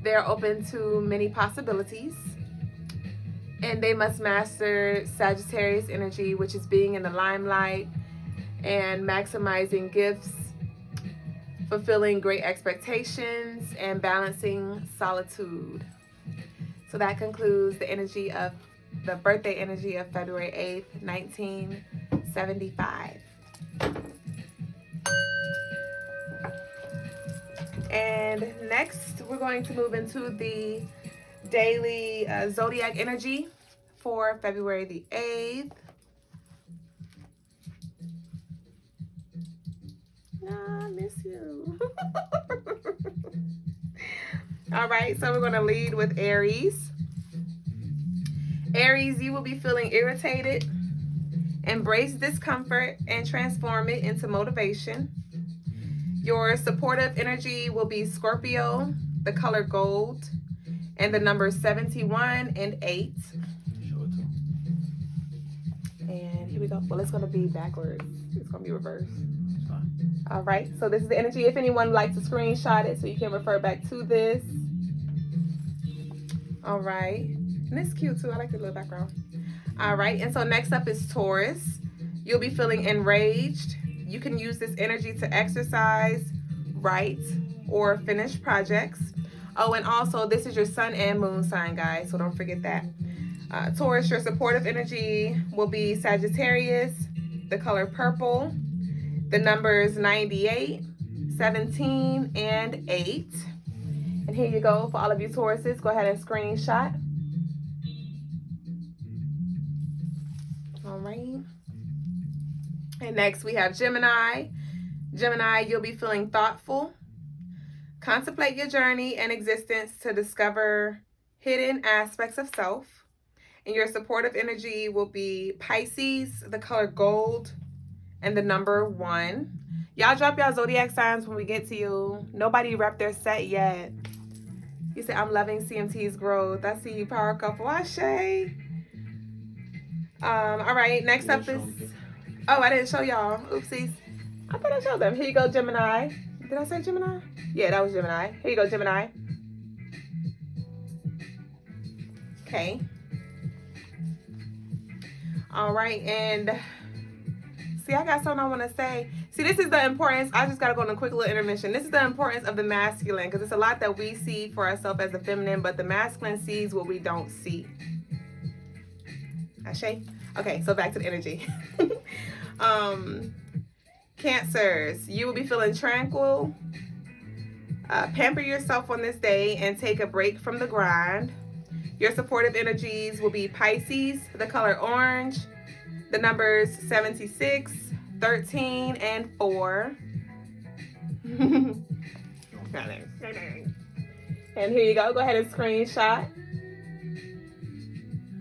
they're open to many possibilities. And they must master Sagittarius energy, which is being in the limelight and maximizing gifts, fulfilling great expectations, and balancing solitude. So that concludes the birthday energy of February 8th, 1975. And next, we're going to move into the daily zodiac energy for February the 8th. I miss you. All right, so we're going to lead with Aries. Aries, you will be feeling irritated. Embrace discomfort and transform it into motivation. Your supportive energy will be Scorpio, the color gold, and the numbers 71 and 8. And here we go. Well, it's going to be backwards. It's going to be reversed. All right, so this is the energy. If anyone would like to screenshot it so you can refer back to this. All right, and it's cute too. I like the little background. All right, and so next up is Taurus. You'll be feeling enraged. You can use this energy to exercise, write, or finish projects. Oh, and also this is your sun and moon sign, guys, so don't forget that. Taurus, your supportive energy will be Sagittarius, the color purple, the numbers 98, 17, and 8. And here you go for all of you Tauruses. Go ahead and screenshot. All right. And next we have Gemini. Gemini, you'll be feeling thoughtful. Contemplate your journey and existence to discover hidden aspects of self. And your supportive energy will be Pisces, the color gold, and the number 1. Y'all drop y'all zodiac signs when we get to you. Nobody repped their set yet. You said, I'm loving CMT's growth. I see you, power couple. Ashe. All right, next up is, oh, I didn't show y'all. Oopsies. I thought I showed them. Here you go, Gemini. Did I say Gemini? Yeah, that was Gemini. Here you go, Gemini. Okay. All right, and see, I got something I want to say. See, this is the importance. I just got to go on a quick little intermission. This is the importance of the masculine, because it's a lot that we see for ourselves as the feminine, but the masculine sees what we don't see. Ashe? Okay, so back to the energy. Cancers, you will be feeling tranquil. Pamper yourself on this day and take a break from the grind. Your supportive energies will be Pisces, the color orange, the numbers 76, 13, and 4. And here you go. Go ahead and screenshot.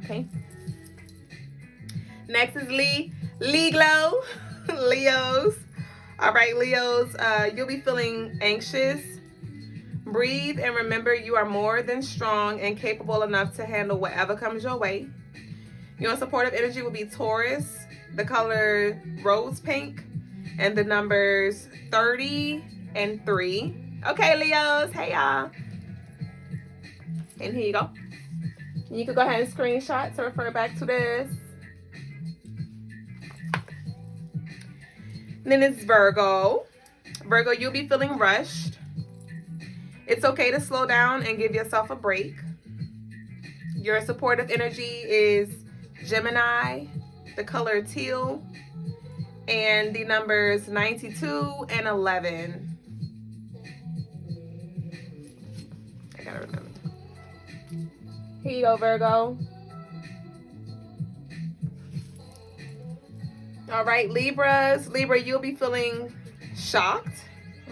Okay. Next is Leos. All right, Leos, you'll be feeling anxious. Breathe and remember you are more than strong and capable enough to handle whatever comes your way. Your supportive energy will be Taurus, the color rose pink, and the numbers 30 and 3. Okay, Leos. Hey, y'all. And here you go. You can go ahead and screenshot to refer back to this. And then it's Virgo. Virgo, you'll be feeling rushed. It's okay to slow down and give yourself a break. Your supportive energy is Gemini, the color teal, and the numbers 92 and 11. I gotta remember. Here you go, Virgo. All right, Libras. Libra, you'll be feeling shocked.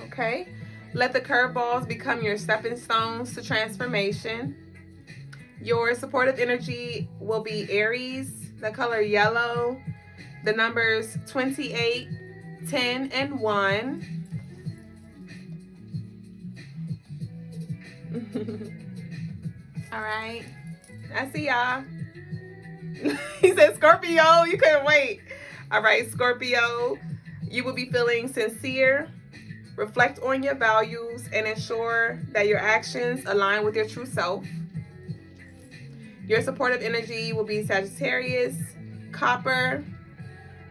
Okay. Let the curveballs become your stepping stones to transformation. Your supportive energy will be Aries, the color yellow, the numbers 28, 10, and 1. All right. I see y'all. He said Scorpio. You couldn't wait. All right, Scorpio. You will be feeling sincere. Reflect on your values and ensure that your actions align with your true self. Your supportive energy will be Sagittarius, Copper.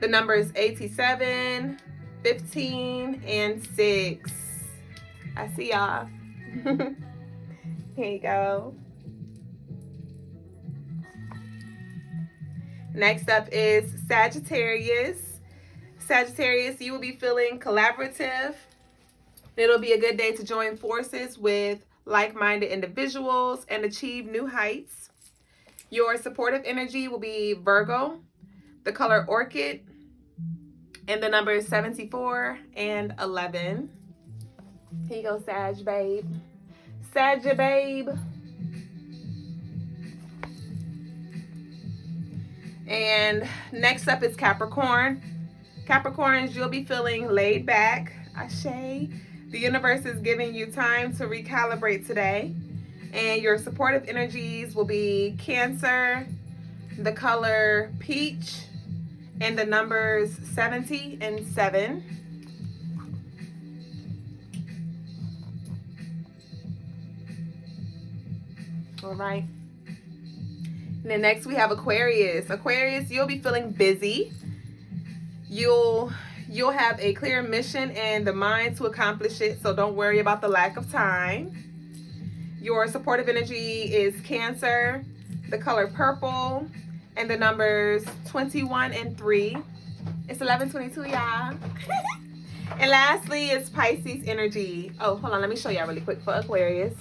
The numbers 87, 15, and 6. I see y'all. Here you go. Next up is Sagittarius. Sagittarius, you will be feeling collaborative. It'll be a good day to join forces with like-minded individuals and achieve new heights. Your supportive energy will be Virgo, the color orchid, and the number is 74 and 11. Here you go, Sag babe. Sag babe. And next up is Capricorn. Capricorns, you'll be feeling laid back. Ashe. The universe is giving you time to recalibrate today. And your supportive energies will be Cancer, the color peach, and the numbers 70 and 7. All right. And then next we have Aquarius. Aquarius, you'll be feeling busy. You'll have a clear mission and the mind to accomplish it, so don't worry about the lack of time. Your supportive energy is Cancer, the color purple, and the numbers 21 and 3. It's 11:22, y'all. And lastly, it's Pisces energy. Oh, hold on. Let me show y'all really quick for Aquarius.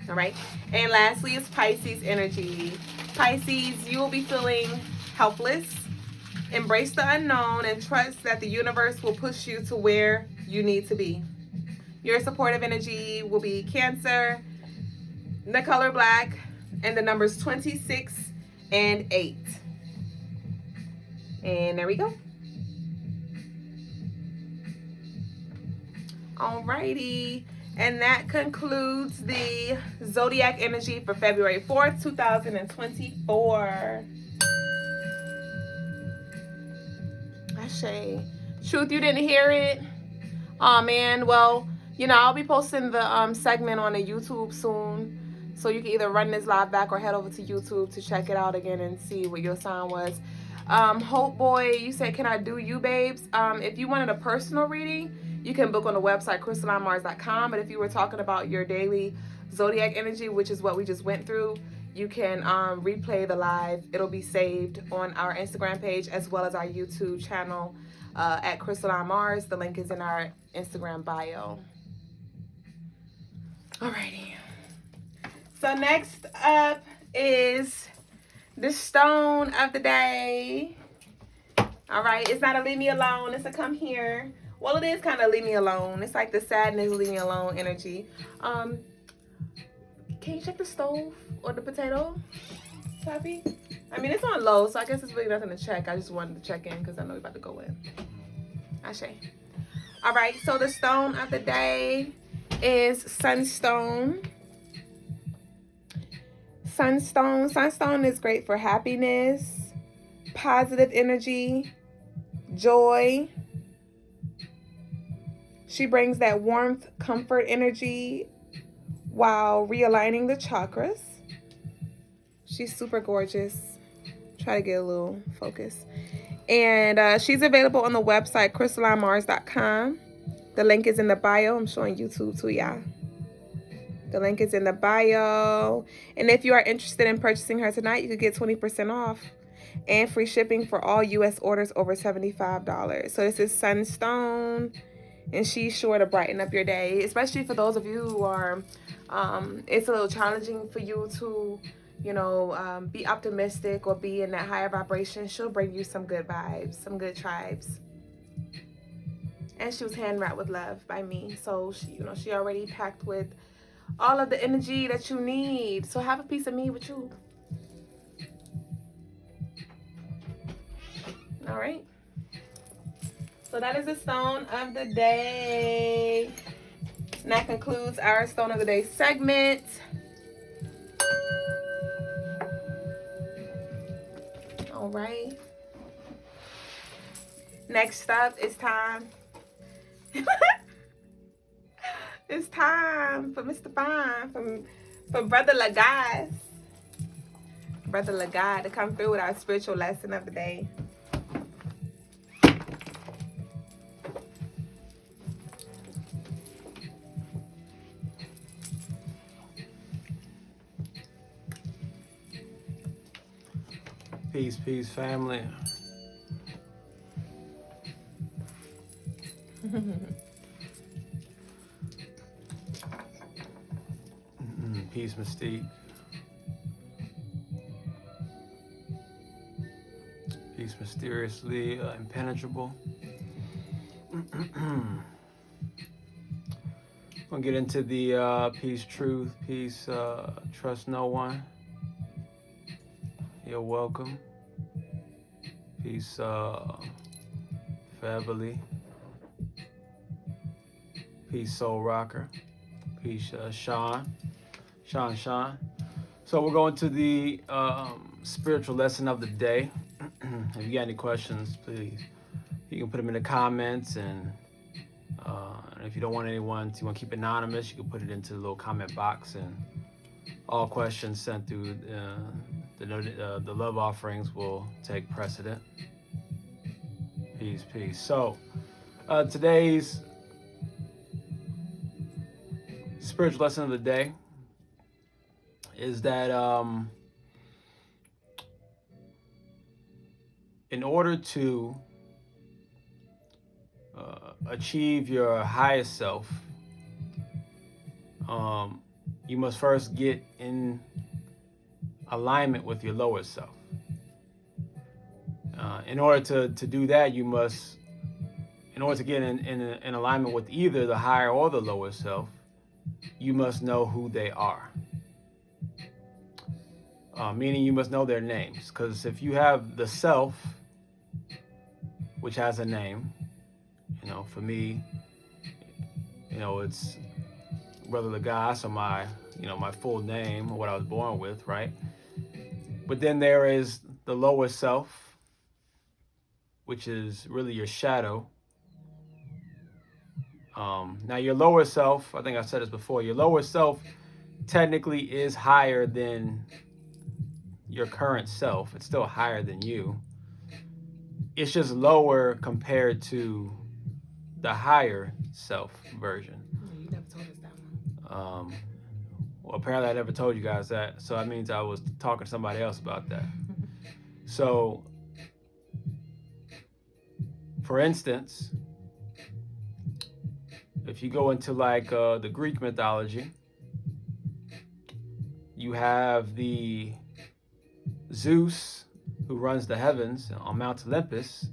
All right. And lastly, it's Pisces energy. Pisces, you will be feeling helpless. Embrace the unknown and trust that the universe will push you to where you need to be. Your supportive energy will be Cancer, the color black, and the numbers 26 and 8. And there we go. Alrighty. And that concludes the zodiac energy for February 4th, 2024. Ashe. Truth, you didn't hear it? Oh man, well, you know, I'll be posting the segment on the YouTube soon. So you can either run this live back or head over to YouTube to check it out again and see what your sign was. Hope Boy, you said, can I do you, babes? If you wanted a personal reading, you can book on the website crystalinemars.com. But if you were talking about your daily zodiac energy, which is what we just went through, you can replay the live. It'll be saved on our Instagram page as well as our YouTube channel at Crystaline Mars. The link is in our Instagram bio. Alrighty. So next up is the stone of the day. All right, it's not a leave me alone, it's a come here. Well, it is kind of leave me alone. It's like the sadness, leave me alone energy. Can you check the stove or the potato, Tappy? I mean, it's on low, so I guess it's really nothing to check. I just wanted to check in because I know we're about to go in. Ashe. All right, so the stone of the day is sunstone. Sunstone is great for happiness, positive energy, joy. She brings that warmth, comfort energy while realigning the chakras. She's super gorgeous. Try to get a little focus. And she's available on the website crystalinemars.com. The link is in the bio. I'm showing YouTube too, y'all. The link is in the bio. And if you are interested in purchasing her tonight, you could get 20% off and free shipping for all U.S. orders over $75. So this is Sunstone, and she's sure to brighten up your day, especially for those of you who are, it's a little challenging for you to, you know, be optimistic or be in that higher vibration. She'll bring you some good vibes, some good tribes. And she was hand wrapped with love by me. So, she, you know, she already packed with all of the energy that you need. So have a piece of me with you. All right. So that is the stone of the day. And that concludes our stone of the day segment. All right. Next up, it's time. It's time for Mr. Fine, for Brother Logas. Brother Logas to come through with our spiritual lesson of the day. Peace, peace, family. Peace, Mystique. Peace, mysteriously impenetrable. We'll get into the peace, truth, peace, trust no one. You're welcome. Peace, family. Peace, soul rocker. Peace, Sean. So we're going to the spiritual lesson of the day. If you got any questions, please, you can put them in the comments. And if you don't want anyone to keep it anonymous, you can put it into the little comment box. And all questions sent through the love offerings will take precedent. Peace, peace. So today's spiritual lesson of the day is that in order to achieve your highest self, you must first get in alignment with your lower self. In order to do that, you must, in order to get in alignment with either the higher or the lower self, you must know who they are. Meaning you must know their names. Because if you have the self, which has a name, you know, for me, you know, it's Brother Logas, or my full name, or what I was born with, right? But then there is the lower self, which is really your shadow. Now your lower self, I think I said this before, your lower self technically is higher than your current self. It's still higher than you. It's just lower compared to the higher self version. Yeah, you never told us that one. Well, apparently I never told you guys that, so that means I was talking to somebody else about that. So, for instance, if you go into like the Greek mythology, you have the Zeus, who runs the heavens on Mount Olympus,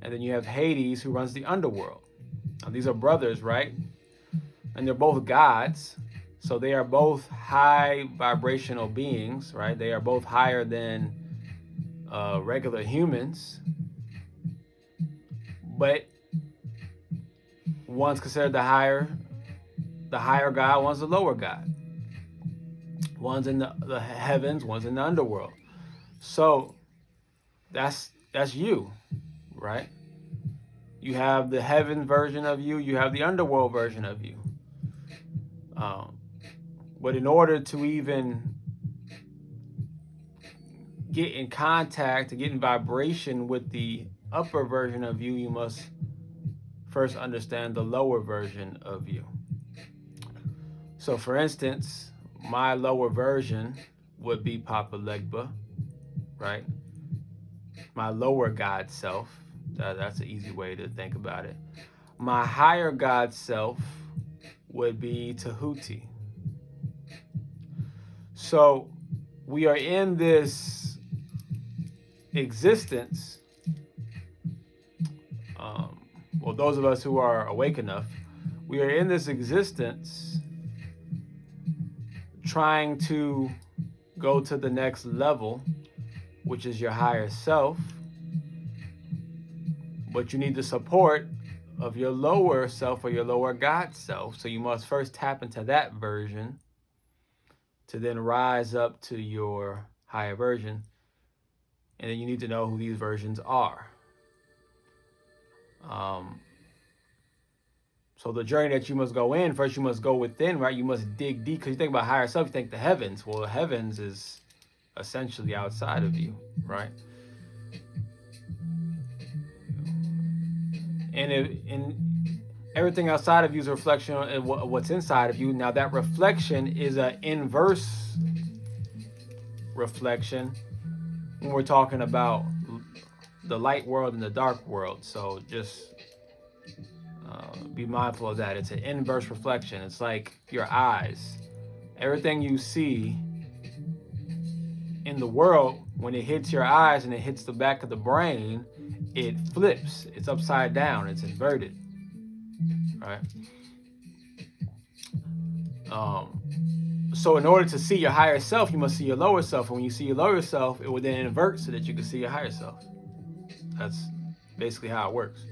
and then you have Hades, who runs the underworld. Now, these are brothers, right? And they're both gods, so they are both high vibrational beings, right? They are both higher than regular humans, but one's considered the higher god, one's the lower god. One's in the heavens, one's in the underworld. So that's you, right? You have the heaven version of you, you have the underworld version of you. But in order to even get in contact, to get in vibration with the upper version of you, you must first understand the lower version of you. So for instance, my lower version would be Papa Legba, right? My lower God self. That's an easy way to think about it. My higher God self would be Tahuti. So we are in this existence. Well, those of us who are awake enough, we are in this existence trying to go to the next level, which is your higher self. But you need the support of your lower self or your lower God self. So you must first tap into that version to then rise up to your higher version. And then you need to know who these versions are. So the journey that you must go in, first you must go within, right? You must dig deep. Because you think about higher self, you think the heavens. Well, the heavens is essentially outside of you, right? And everything outside of you is a reflection of what's inside of you. Now that reflection is an inverse reflection when we're talking about the light world and the dark world. So just be mindful of that. It's an inverse reflection. It's like your eyes. Everything you see in the world, when it hits your eyes and it hits the back of the brain, it flips. It's upside down. It's inverted. Right? So in order to see your higher self, you must see your lower self. And when you see your lower self, it will then invert so that you can see your higher self. That's basically how it works.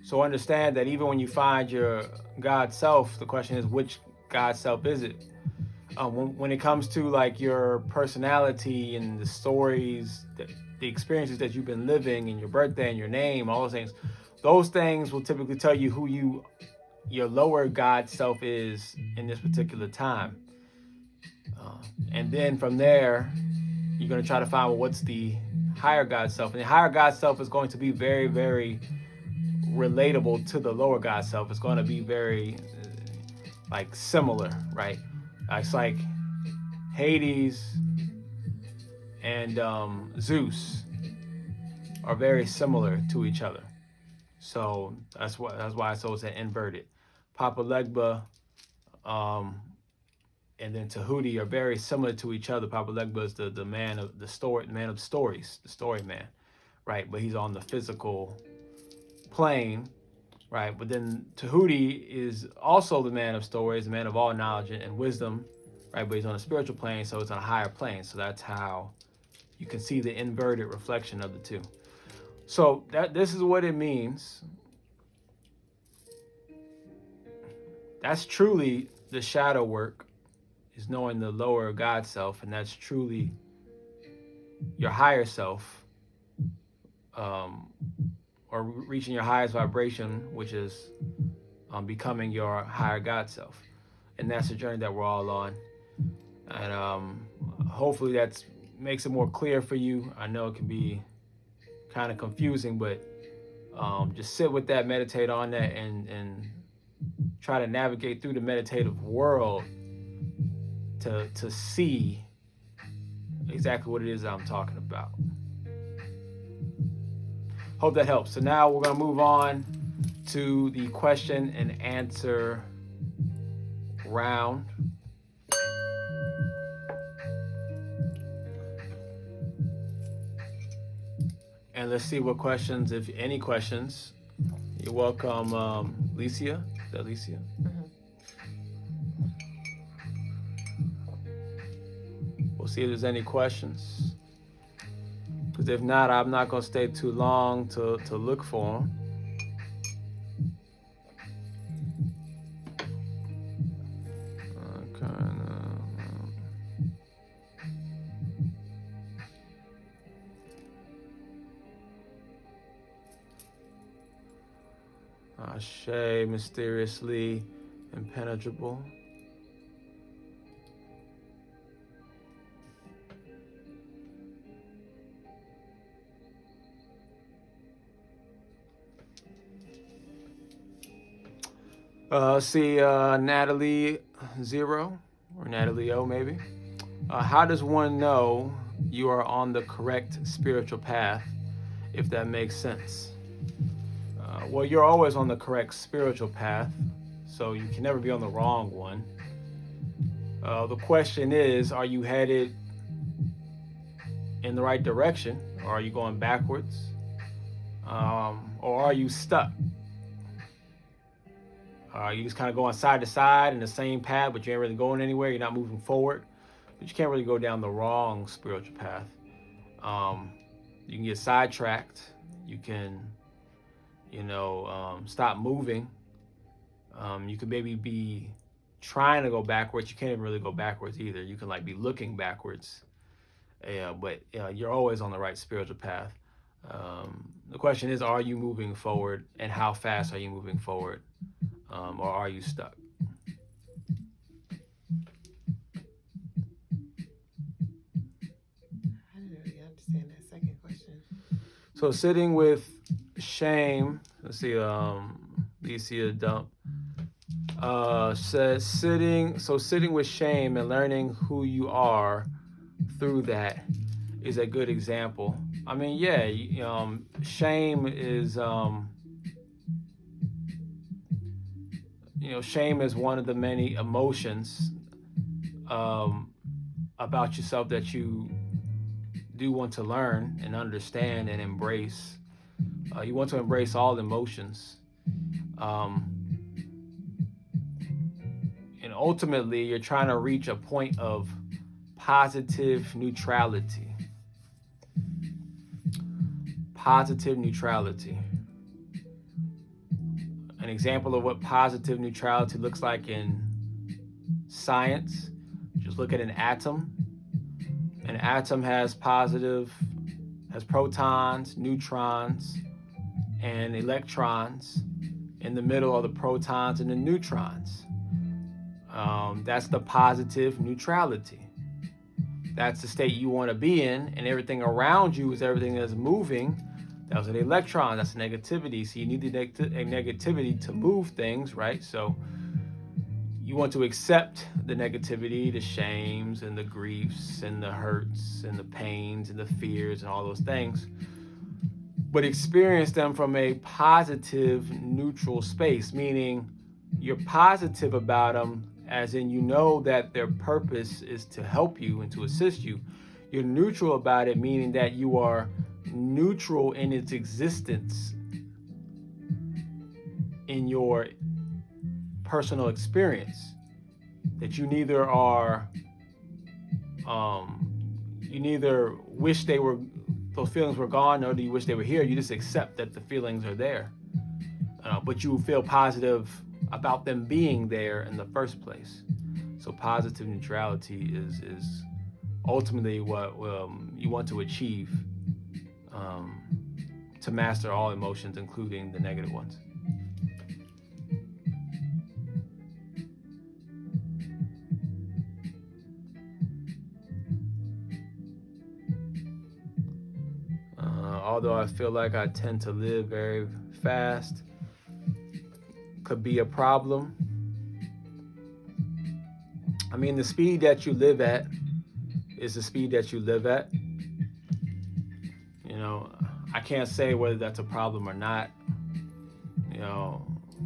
So understand that even when you find your God self, the question is, which God self is it? When it comes to like your personality and the stories, the experiences that you've been living, and your birthday and your name, all those things will typically tell you who your lower God self is in this particular time. And then from there, you're going to try to find, well, what's the higher God self? And the higher God self is going to be very, very relatable to the lower God self. It's going to be very like similar, right? It's like Hades and Zeus are very similar to each other. So that's why it's always inverted. Papa Legba and then Tahuti are very similar to each other. Papa Legba is the man of the story, man of stories, the story man, right? But he's on the physical plane, right? But then Tahuti is also the man of stories, the man of all knowledge and wisdom, right? But he's on a spiritual plane, so it's on a higher plane. So that's how you can see the inverted reflection of the two. So this is what it means that's truly the shadow work, is knowing the lower God self, and that's truly your higher self, or reaching your highest vibration, which is becoming your higher God self. And that's the journey that we're all on. And hopefully that makes it more clear for you. I know it can be kind of confusing, but just sit with that, meditate on that, and try to navigate through the meditative world to see exactly what it is I'm talking about. Hope that helps. So now we're going to move on to the question and answer round. And let's see what questions, if any questions. You're welcome, Licia. Is that Licia? We'll see if there's any questions. Because if not, I'm not going to stay too long to look for them. Ashe, mysteriously impenetrable. Natalie Zero, or Natalie O maybe. How does one know you are on the correct spiritual path, if that makes sense? Well, you're always on the correct spiritual path, so you can never be on the wrong one. The question is, are you headed in the right direction, or are you going backwards? Or are you stuck? You just kind of going side to side in the same path, but you ain't really going anywhere. You're not moving forward, but you can't really go down the wrong spiritual path. You can get sidetracked. You can, stop moving. You could maybe be trying to go backwards. You can't even really go backwards either. You can be looking backwards. But you're always on the right spiritual path. The question is, are you moving forward, and how fast are you moving forward? Or are you stuck? I didn't really understand that second question. So sitting with shame, let's see, Licia Dump says sitting with shame and learning who you are through that is a good example. I mean, yeah, shame is, shame is one of the many emotions about yourself that you do want to learn and understand and embrace. You want to embrace all emotions. And ultimately, you're trying to reach a point of positive neutrality. Positive neutrality. An example of what positive neutrality looks like in science, just look at an atom. An atom has protons, neutrons, and electrons. In the middle are the protons and the neutrons. That's the positive neutrality. That's the state you want to be in, and everything around you is everything that's moving. That was an electron, that's negativity. So you need the negativity to move things, right? So you want to accept the negativity, the shames and the griefs and the hurts and the pains and the fears and all those things, but experience them from a positive, neutral space, meaning you're positive about them, as in that their purpose is to help you and to assist you. You're neutral about it, meaning that you are neutral in its existence in your personal experience. That you neither are, you neither wish those feelings were gone, nor do you wish they were here. You just accept that the feelings are there. But you feel positive about them being there in the first place. So positive neutrality is ultimately what you want to achieve, to master all emotions, including the negative ones. Although I feel like I tend to live very fast, could be a problem. I mean, the speed that you live at is the speed that you live at. You know, I can't say whether that's a problem or not. You know,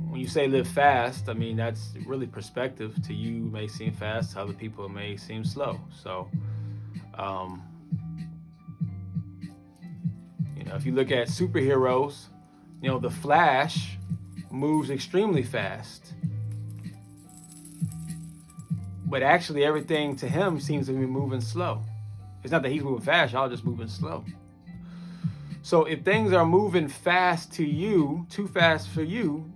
when you say live fast, I mean, that's really perspective. To you, it may seem fast. To other people, it may seem slow. So, you know, if you look at superheroes, you know, the Flash moves extremely fast. But actually, everything to him seems to be moving slow. It's not that he's moving fast, y'all just moving slow. So if things are moving fast to you, too fast for you,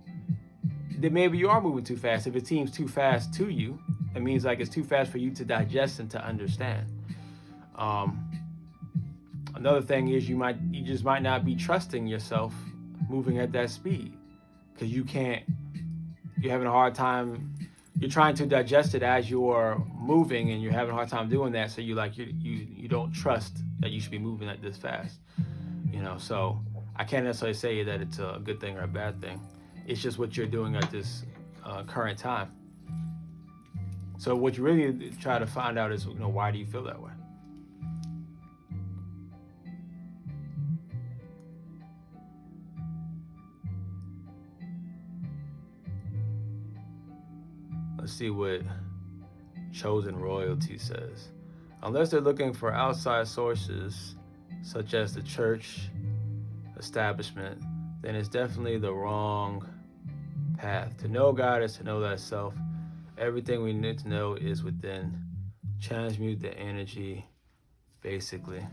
then maybe you are moving too fast. If it seems too fast to you, it means like it's too fast for you to digest and to understand. Another thing is you just might not be trusting yourself moving at that speed, because you're having a hard time. You're trying to digest it as you're moving, and you're having a hard time doing that. So you don't trust that you should be moving at this fast. You know, so I can't necessarily say that it's a good thing or a bad thing. It's just what you're doing at this current time. So what you really try to find out is, you know, why do you feel that way? Let's see what Chosen Royalty says. Unless they're looking for outside sources, such as the church establishment, then it's definitely the wrong path. To know God is to know thyself. Everything we need to know is within. Transmute the energy, basically.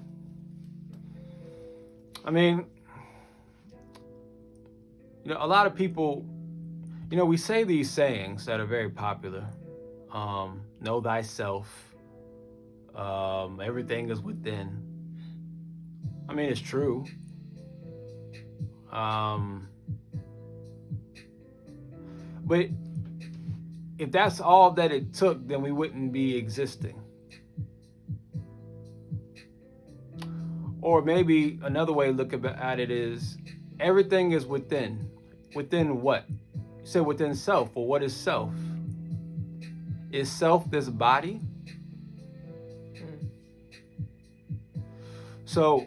I mean, you know, a lot of people, you know, we say these sayings that are very popular. Know thyself. Everything is within. I mean, it's true. But if that's all that it took, then we wouldn't be existing. Or maybe another way to look at it is everything is within. Within what? You said within self. Well, what is self? Is self this body? So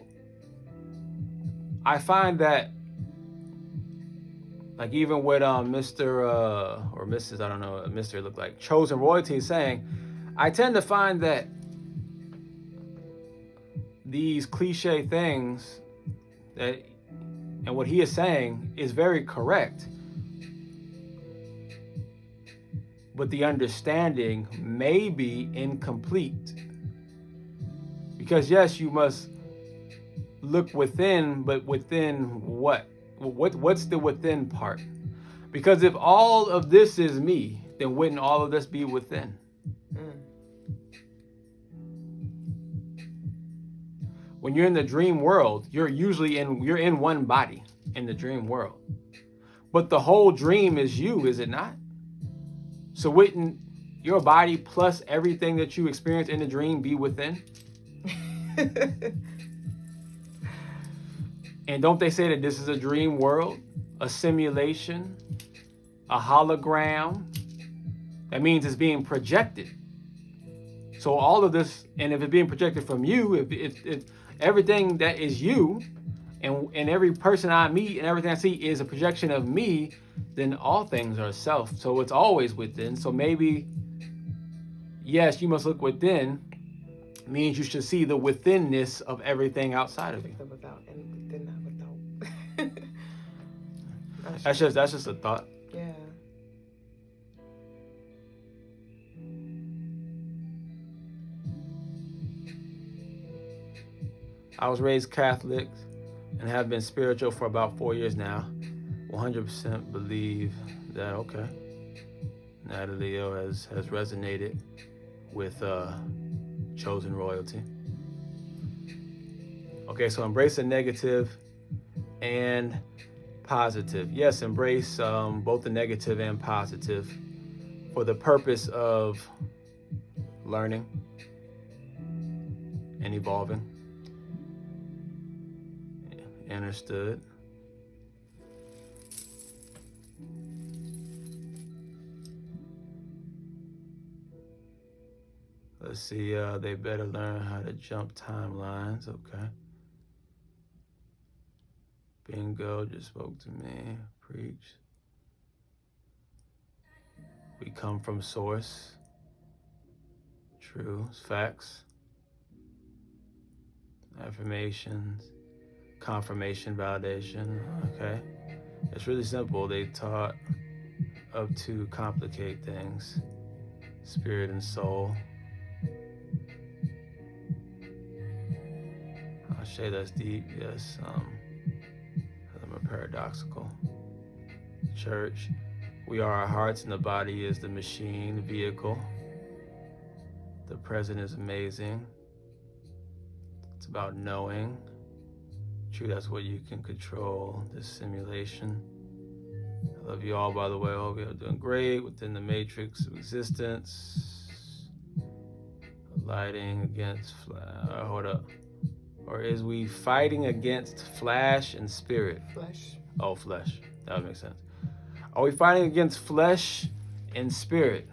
I find that, like, even with Mr. Or Mrs. I don't know what Mr. looked like, Chosen Royalty is saying, I tend to find that these cliche things and what he is saying is very correct, but the understanding may be incomplete. Because yes, you must look within, but within what? What's the within part? Because if all of this is me, then wouldn't all of this be within? When you're in the dream world, you're in one body in the dream world. But the whole dream is you, is it not? So wouldn't your body plus everything that you experience in the dream be within? And don't they say that this is a dream world, a simulation, a hologram? That means it's being projected. So all of this, and if it's being projected from you, if everything that is you, and every person I meet and everything I see is a projection of me, then all things are self. So it's always within. So maybe, yes, you must look within, means you should see the withinness of everything outside of you. The without and within, not without. That's just a thought. Yeah. I was raised Catholic and have been spiritual for about 4 years now. 100% believe that. Okay. Now the Leo has resonated with chosen royalty. Okay, so embrace the negative and positive. Yes, embrace both the negative and positive for the purpose of learning and evolving. Understood. Let's see, they better learn how to jump timelines. Okay. Bingo, just spoke to me. Preach. We come from source. True. Facts. Affirmations. Confirmation, validation. Okay. It's really simple. They taught up to complicate things. Spirit and soul. I'll say that's deep. Yes. I'm a paradoxical. Church. We are our hearts and the body is the machine, the vehicle. The present is amazing. It's about knowing. True, that's what you can control, this simulation. I love you all, by the way. I hope you're doing great within the matrix of existence. Lighting against hold up. Or is we fighting against flesh and spirit? Flesh. Oh, flesh. That would make sense. Are we fighting against flesh and spirit?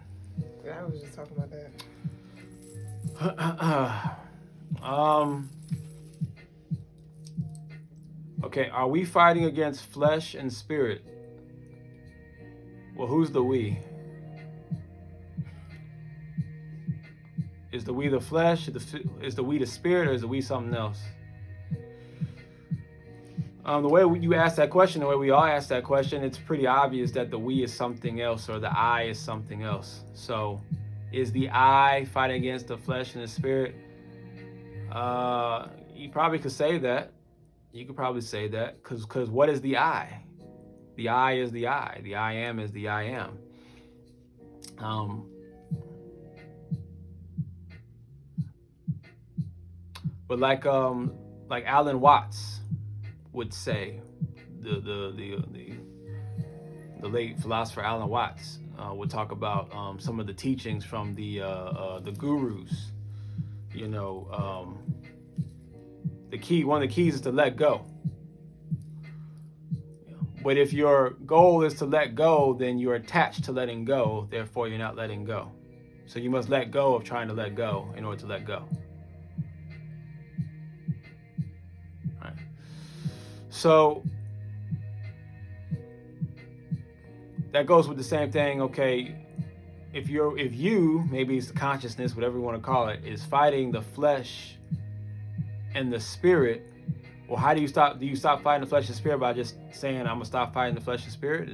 Yeah, I was just talking about that. Okay, are we fighting against flesh and spirit? Well, who's the we? Is the we the flesh? Is the we the spirit, or is the we something else? The way you ask that question, the way we all ask that question, it's pretty obvious that the we is something else, or the I is something else. So, is the I fighting against the flesh and the spirit? You probably could say that. You could probably say that, because what is the I? The I is the I. The I am is the I am. But like Alan Watts would say, the late philosopher Alan Watts would talk about some of the teachings from the gurus. You know, one of the keys is to let go. But if your goal is to let go, then you're attached to letting go. Therefore, you're not letting go. So you must let go of trying to let go in order to let go. All right. So that goes with the same thing. Okay, if you, maybe it's the consciousness, whatever you want to call it, is fighting the flesh and the spirit, well, how do you stop? Do you stop fighting the flesh and spirit by just saying, I'm gonna stop fighting the flesh and spirit?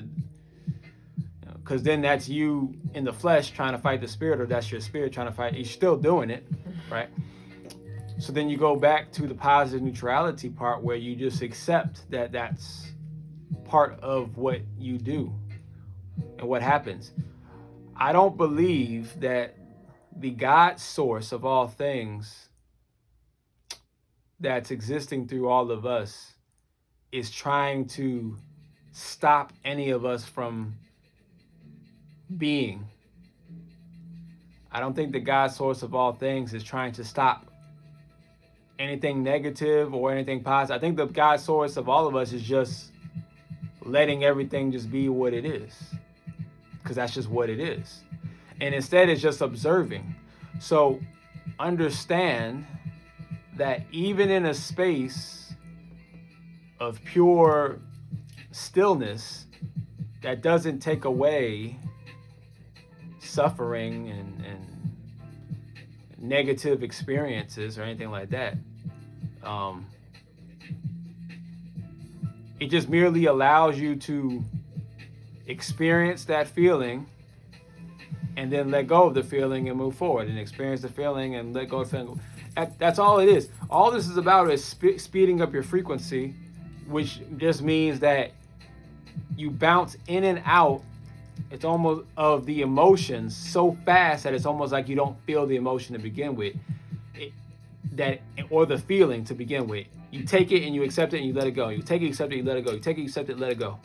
Because then that's you in the flesh trying to fight the spirit, or that's your spirit trying to fight. You're still doing it, right? So then you go back to the positive neutrality part, where you just accept that that's part of what you do and what happens. I don't believe that the God source of all things that's existing through all of us is trying to stop any of us from being. I don't think the God source of all things is trying to stop anything negative or anything positive. I think the God source of all of us is just letting everything just be what it is, because that's just what it is. And instead it's just observing. So understand that even in a space of pure stillness, that doesn't take away suffering and negative experiences or anything like that. It just merely allows you to experience that feeling and then let go of the feeling and move forward, and experience the feeling and let go of the feeling. That's all it is. All this is about is speeding up your frequency, which just means that you bounce in and out of the emotions so fast that it's almost like you don't feel the emotion to begin with, or the feeling to begin with. You take it and you accept it and you let it go. You take it, accept it, you let it go. You take it, accept it, let it go.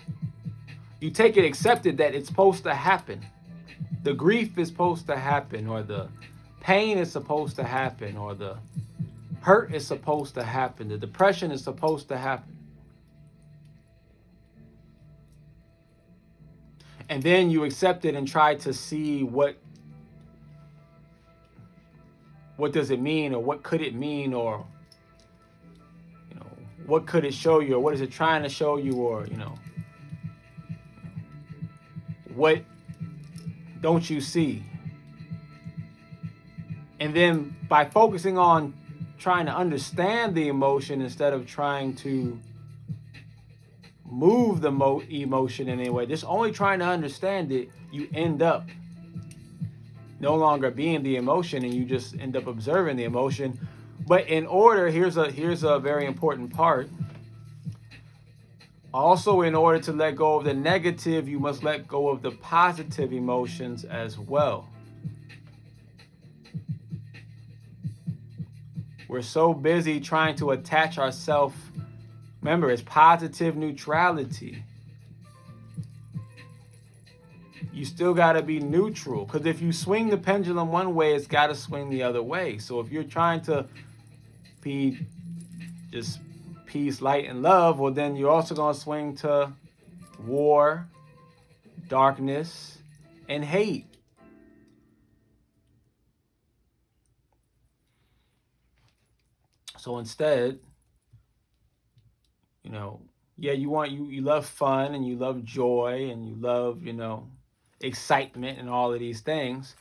You take it, accept it that it's supposed to happen. The grief is supposed to happen, or the pain is supposed to happen, or the hurt is supposed to happen. The depression is supposed to happen. And then you accept it and try to see what does it mean, or what could it mean, or what could it show you, or what is it trying to show you, or what don't you see? And then by focusing on trying to understand the emotion instead of trying to move the emotion in any way, just only trying to understand it, you end up no longer being the emotion, and you just end up observing the emotion. But in order, here's a very important part. Also, in order to let go of the negative, you must let go of the positive emotions as well. We're so busy trying to attach ourselves. Remember, it's positive neutrality. You still got to be neutral, because if you swing the pendulum one way, it's got to swing the other way. So if you're trying to be just peace, light, and love, well, then you're also going to swing to war, darkness, and hate. So instead, you love fun, and you love joy, and you love, excitement and all of these things.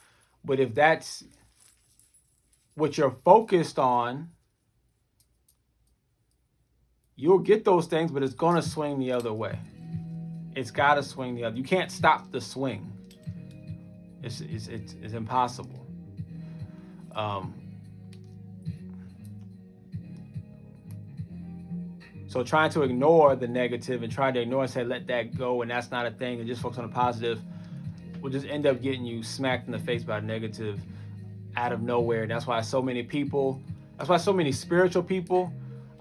But if that's what you're focused on, you'll get those things, but it's going to swing the other way. It's got to swing the other. You can't stop the swing. It's impossible. So trying to ignore the negative and trying to ignore and say, let that go, and that's not a thing, and just focus on the positive, will just end up getting you smacked in the face by negative out of nowhere. That's why so many spiritual people,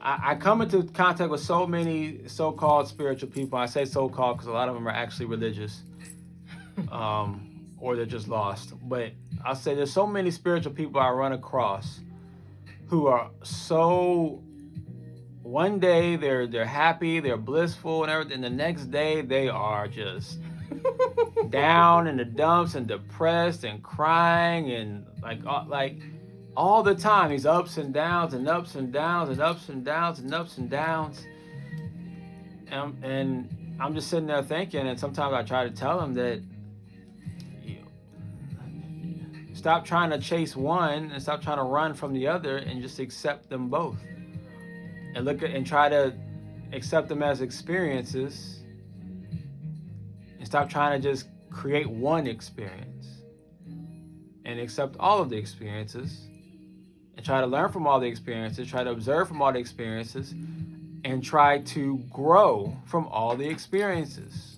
I come into contact with so many so-called spiritual people. I say so-called because a lot of them are actually religious, or they're just lost. But I'll say there's so many spiritual people I run across who are so, one day they're happy, they're blissful and everything. The next day they are just down in the dumps and depressed and crying, and like all the time. These ups and downs and ups and downs and ups and downs and ups and downs. And I'm just sitting there thinking, and sometimes I try to tell them that stop trying to chase one and stop trying to run from the other, and just accept them both. And and try to accept them as experiences, and stop trying to just create one experience, and accept all of the experiences, and try to learn from all the experiences, try to observe from all the experiences, and try to grow from all the experiences.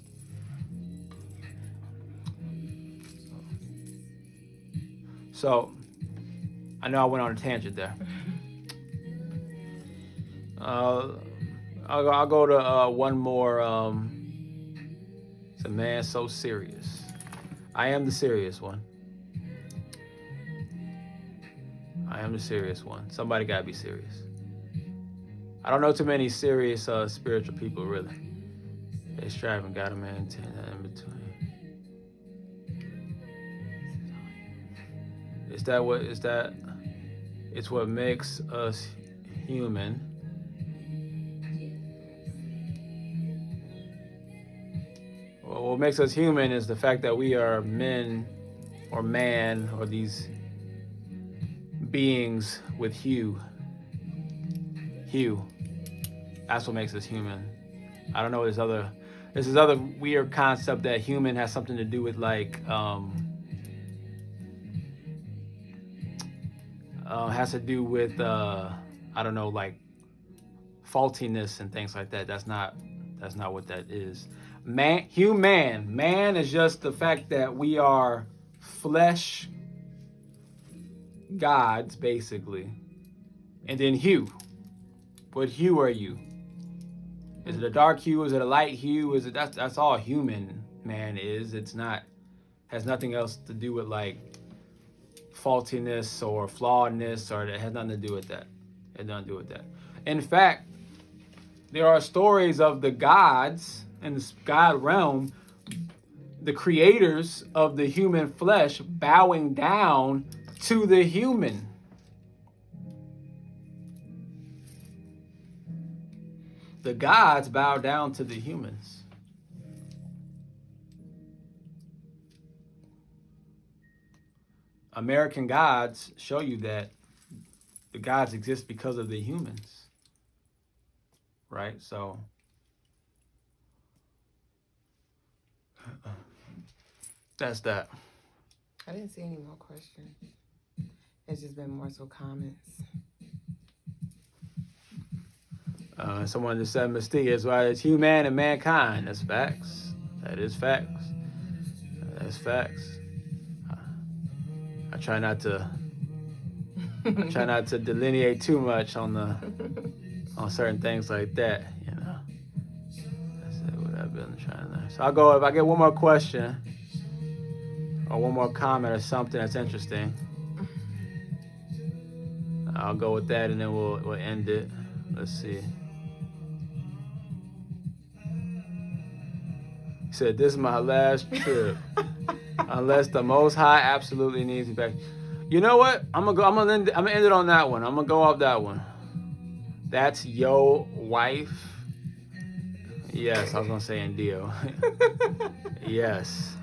So, I know I went on a tangent there. I'll go to one more. It's a man so serious. I am the serious one. I am the serious one. Somebody gotta be serious. I don't know too many serious spiritual people, really. They strive and gotta maintain that in between. It's what makes us human. Well, what makes us human is the fact that we are men, or man, or these beings with hue. That's what makes us human. I don't know, there's this other weird concept that human has something to do with has to do with I don't know, like faultiness and things like that. That's not what that is. Man is just the fact that we are flesh gods, basically. And then hue. What hue are you? Is it a dark hue? Is it a light hue? Is it that's all human man is. It's not, has nothing else to do with like faultiness or flawedness, or it has nothing to do with that. It has nothing to do with that. In fact, there are stories of the gods in the God realm, the creators of the human flesh bowing down to the human. The gods bow down to the humans. American gods show you that the gods exist because of the humans. Right? So that's that. I didn't see any more questions. It's just been more so comments. Someone just said mysterious, right? It's human and mankind. That's facts. That is facts. That's facts. I try not to delineate too much on certain things like that, you know. That's what I've been trying to. So I'll go, if I get one more question or one more comment or something that's interesting, I'll go with that and then we'll end it. Let's see. He said, "This is my last trip, unless the Most High absolutely needs me back." You know what? I'm gonna end it on that one. I'm gonna go off that one. That's your wife. Yes, I was gonna say Indio. Yes,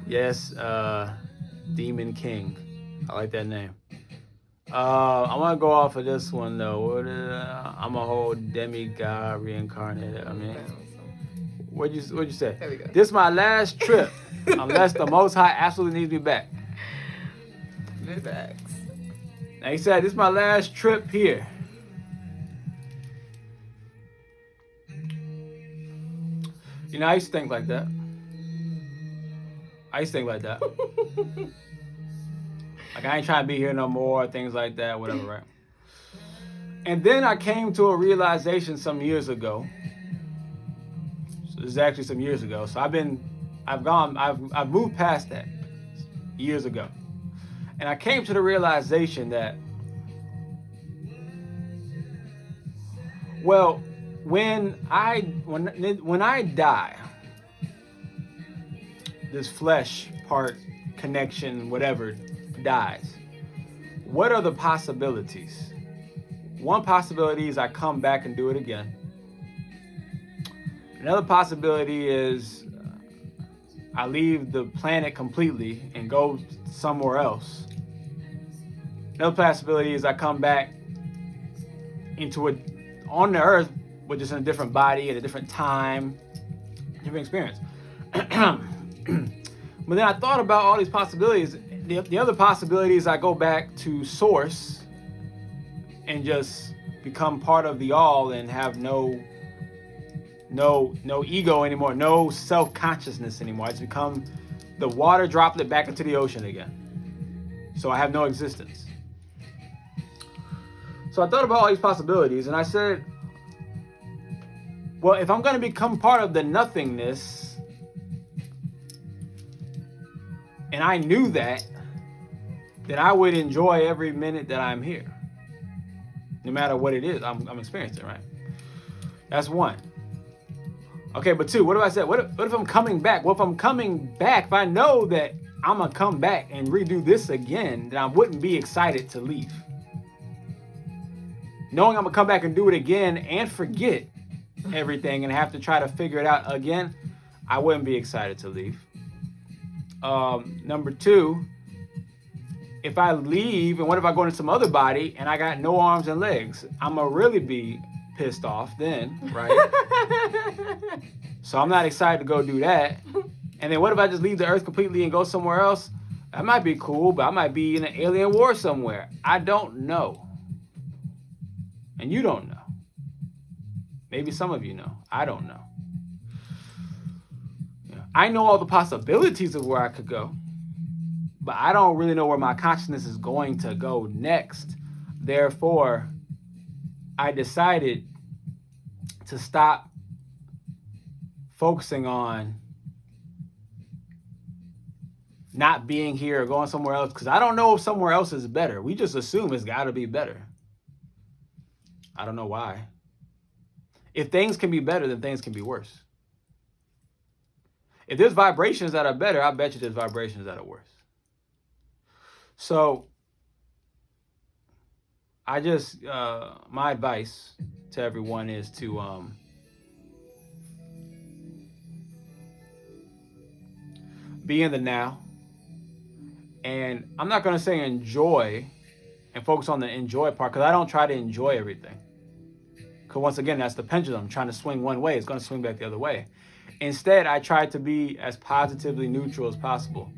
Demon King. I like that name. I want to go off of this one though. I'm a whole demigod reincarnated. I mean, what'd you say? There we go. This is my last trip, unless the Most High absolutely needs me back. Good facts. Now he said, "This is my last trip here." You know, I used to think like that. Like, I ain't trying to be here no more, things like that, whatever, right? And then I came to a realization some years ago. So this is actually some years ago. So I've moved past that years ago. And I came to the realization that, well, when I die, this flesh part, connection, whatever, dies. What are the possibilities? One possibility is I come back and do it again. Another possibility is I leave the planet completely and go somewhere else. Another possibility is I come back on the earth, but just in a different body at a different time, different experience. But then I thought about all these possibilities. The other possibility is I go back to source and just become part of the all and have no ego anymore, no self-consciousness anymore. I just become the water droplet back into the ocean again. So I have no existence. So I thought about all these possibilities and I said, well, if I'm going to become part of the nothingness, and I knew that, then I would enjoy every minute that I'm here. No matter what it is, I'm experiencing, right? That's one. Okay, but two, what if I said, what if I'm coming back? Well, if I'm coming back, if I know that I'm going to come back and redo this again, then I wouldn't be excited to leave. Knowing I'm going to come back and do it again and forget everything and have to try to figure it out again, I wouldn't be excited to leave. Number two, if I leave and what if I go into some other body and I got no arms and legs? I'm going to really be pissed off then, right? So I'm not excited to go do that. And then what if I just leave the earth completely and go somewhere else? That might be cool, but I might be in an alien war somewhere. I don't know. And you don't know. Maybe some of you know. I don't know. I know all the possibilities of where I could go, but I don't really know where my consciousness is going to go next. Therefore, I decided to stop focusing on not being here or going somewhere else, because I don't know if somewhere else is better. We just assume it's got to be better. I don't know why. If things can be better, then things can be worse. If there's vibrations that are better, I bet you there's vibrations that are worse. So I just, my advice to everyone is to be in the now. And I'm not going to say enjoy and focus on the enjoy part, because I don't try to enjoy everything. Because once again, that's the pendulum. Trying to swing one way, it's going to swing back the other way. Instead, I try to be as positively neutral as possible.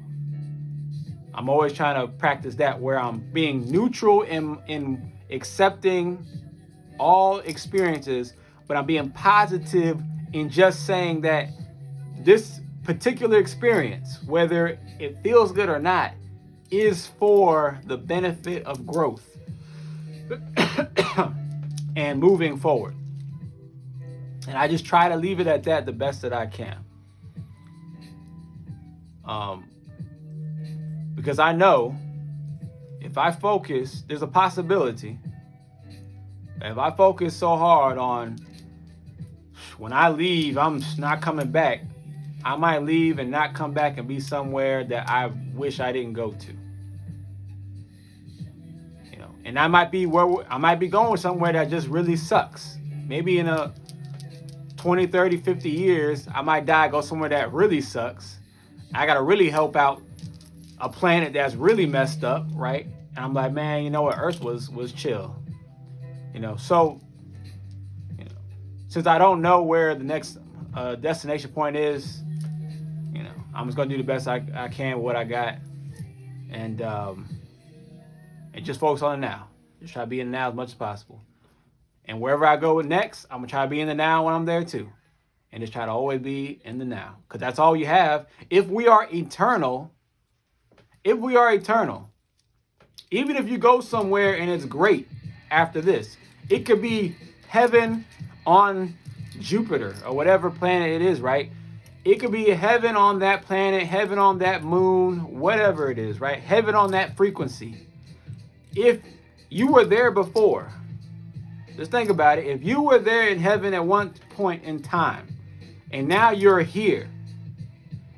I'm always trying to practice that, where I'm being neutral in accepting all experiences, but I'm being positive in just saying that this particular experience, whether it feels good or not, is for the benefit of growth and moving forward. And I just try to leave it at that the best that I can. Because I know if I focus, there's a possibility that if I focus so hard on when I leave, I'm not coming back, I might leave and not come back and be somewhere that I wish I didn't go to. You know, and I might be going somewhere that just really sucks. Maybe in a 20, 30, 50 years, I might die, go somewhere that really sucks. I got to really help out a planet that's really messed up, right? And I'm like, man, you know what? Earth was chill. You know, so, you know, since I don't know where the next destination point is, you know, I'm just going to do the best I can with what I got. And just focus on the now. Just try to be in the now as much as possible. And wherever I go next, I'm going to try to be in the now when I'm there too. And just try to always be in the now. Because that's all you have. If we are eternal, even if you go somewhere and it's great after this, it could be heaven on Jupiter or whatever planet it is, right? It could be heaven on that planet, heaven on that moon, whatever it is, right? Heaven on that frequency. If you were there before, just think about it. If you were there in heaven at one point in time, and now you're here,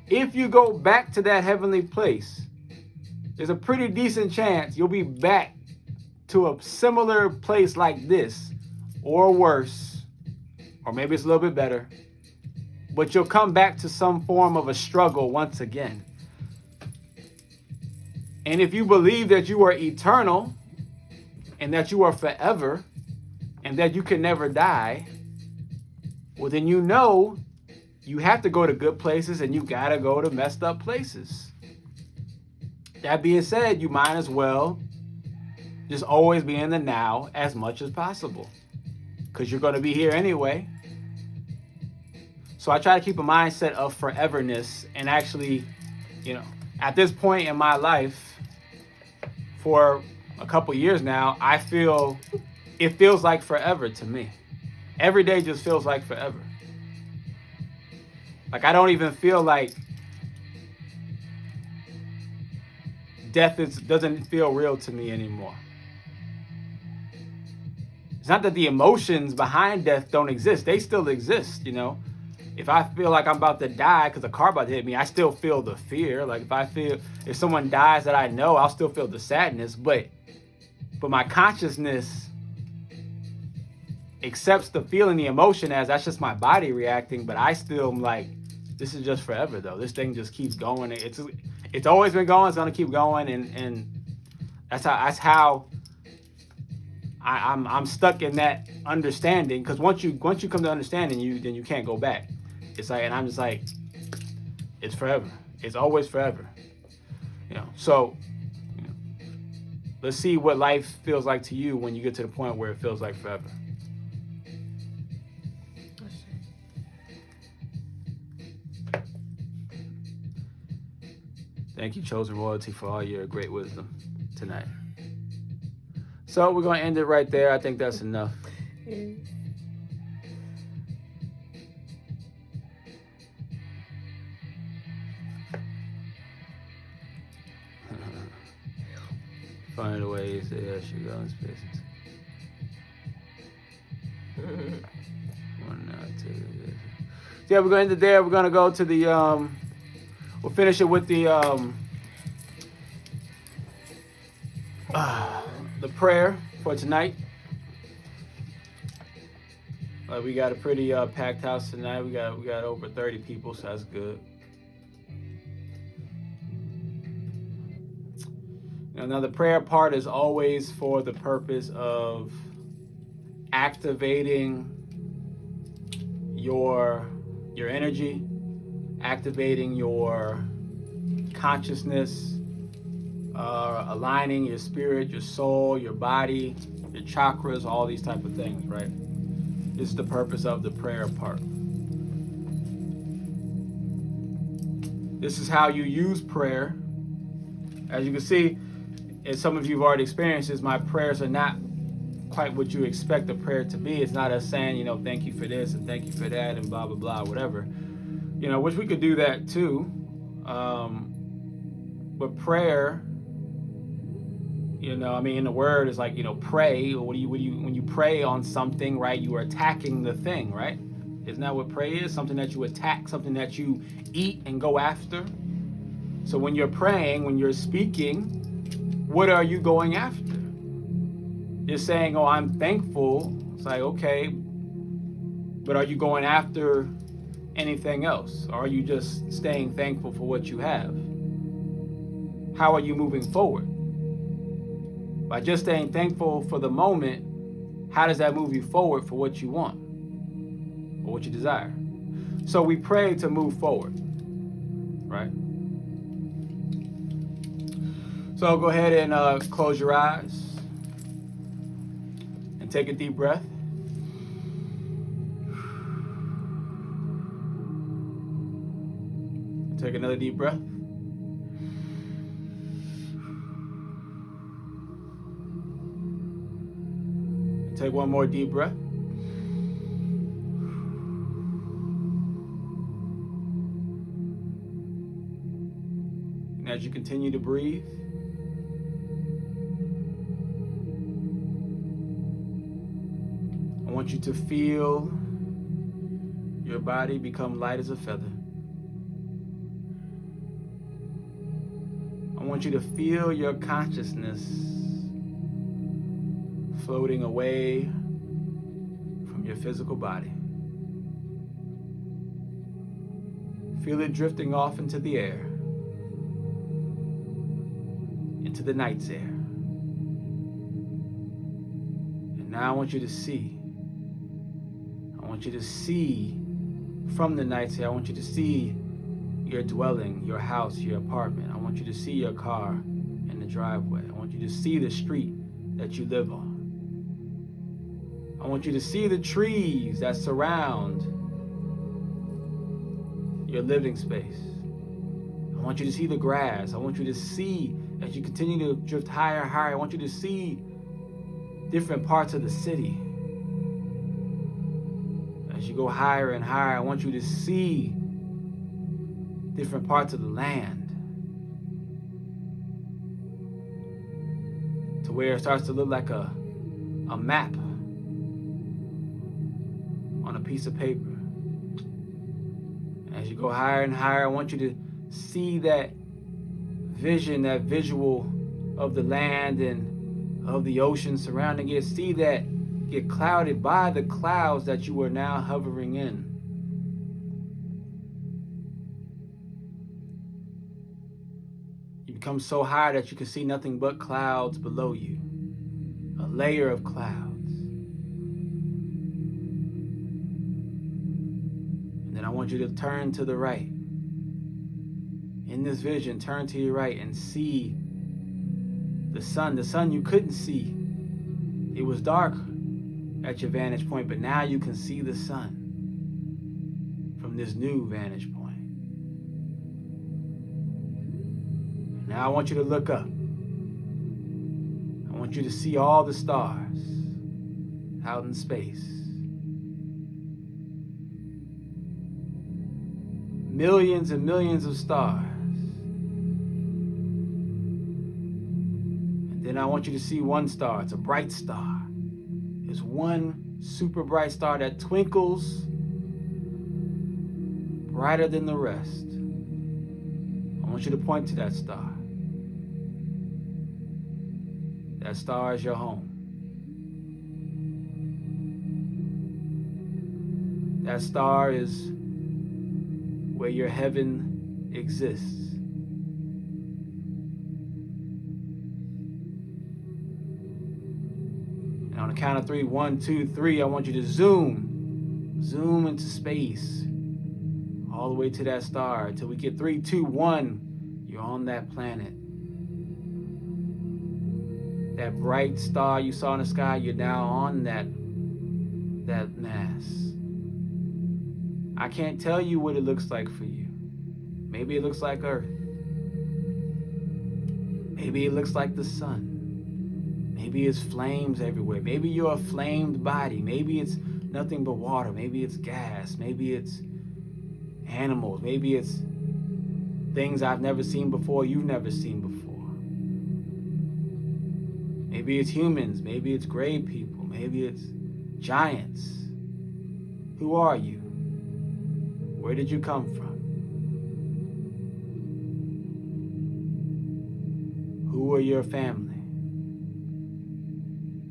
if you go back to that heavenly place, there's a pretty decent chance you'll be back to a similar place like this, or worse, or maybe it's a little bit better, but you'll come back to some form of a struggle once again. And if you believe that you are eternal, and that you are forever, and that you can never die, well, then you know you have to go to good places and you gotta go to messed up places. That being said, you might as well just always be in the now as much as possible, because you're going to be here anyway. So I try to keep a mindset of foreverness, and actually, you know, at this point in my life, for a couple years now, it feels like forever to me. Every day just feels like forever. Like I don't even feel like death doesn't feel real to me anymore. It's not that the emotions behind death don't exist. They still exist, you know. If I feel like I'm about to die because a car about to hit me, I still feel the fear. Like if someone dies that I know, I'll still feel the sadness. But my consciousness accepts the feeling, the emotion as that's just my body reacting. But I still am like, this is just forever though. This thing just keeps going. It's always been going. It's gonna keep going, and that's how I'm stuck in that understanding. Because once you come to understanding, then you can't go back. It's like, and I'm just like, it's forever. It's always forever. You know. So, you know, let's see what life feels like to you when you get to the point where it feels like forever. Thank you, Chosen Royalty, for all your great wisdom tonight. So we're going to end it right there. I think that's enough. Find a way to say that should go in spaces. One, two. Yeah, we're going to end it there. We're going to go to the, we'll finish it with the prayer for tonight. We got a pretty packed house tonight. We got over 30 people, so that's good. Now the prayer part is always for the purpose of activating your energy, activating your consciousness, aligning your spirit, your soul, your body, your chakras, all these type of things, right? This is the purpose of the prayer part. This is how you use prayer. As you can see, and some of you have already experienced this, my prayers are not quite what you expect a prayer to be. It's not us saying, thank you for this and thank you for that and blah, blah, blah, whatever. Which we could do that too. But prayer, in the word is like, pray. When you pray on something, right, you are attacking the thing, right? Isn't that what pray is? Something that you attack, something that you eat and go after. So when you're praying, when you're speaking, what are you going after? You're saying, oh, I'm thankful. It's like, okay, but are you going after anything else? Or are you just staying thankful for what you have? How are you moving forward? By just staying thankful for the moment, how does that move you forward for what you want or what you desire? So we pray to move forward, right? So go ahead and close your eyes and take a deep breath. Take another deep breath. Take one more deep breath. And as you continue to breathe, I want you to feel your body become light as a feather. I want you to feel your consciousness floating away from your physical body. Feel it drifting off into the air, into the night's air. And now I want you to see. I want you to see from the night's air. I want you to see your dwelling, your house, your apartment. I want you to see your car in the driveway. I want you to see the street that you live on. I want you to see the trees that surround your living space. I want you to see the grass. I want you to see, as you continue to drift higher and higher, I want you to see different parts of the city. As you go higher and higher, I want you to see different parts of the land, to where it starts to look like a map on a piece of paper. As you go higher and higher, I want you to see that vision, that visual of the land and of the ocean surrounding it. See that get clouded by the clouds that you are now hovering in. You become so high that you can see nothing but clouds below you, a layer of clouds. And then I want you to turn to the right. In this vision, turn to your right and see the sun you couldn't see. It was dark at your vantage point, but now you can see the sun from this new vantage point. Now I want you to look up. I want you to see all the stars out in space. Millions and millions of stars. And then I want you to see one star. It's a bright star. There's one super bright star that twinkles brighter than the rest. I want you to point to that star. That star is your home. That star is where your heaven exists. And on the count of 3, 1, 2, 3, I want you to zoom into space, all the way to that star, until we get 3, 2, 1, you're on that planet. That bright star you saw in the sky, you're now on that mass. I can't tell you what it looks like for you. Maybe it looks like Earth. Maybe it looks like the sun. Maybe it's flames everywhere. Maybe you're a flamed body. Maybe it's nothing but water. Maybe it's gas. Maybe it's animals. Maybe it's things I've never seen before, you've never seen before. Maybe it's humans. Maybe it's gray people. Maybe it's giants. Who are you? Where did you come from? Who are your family?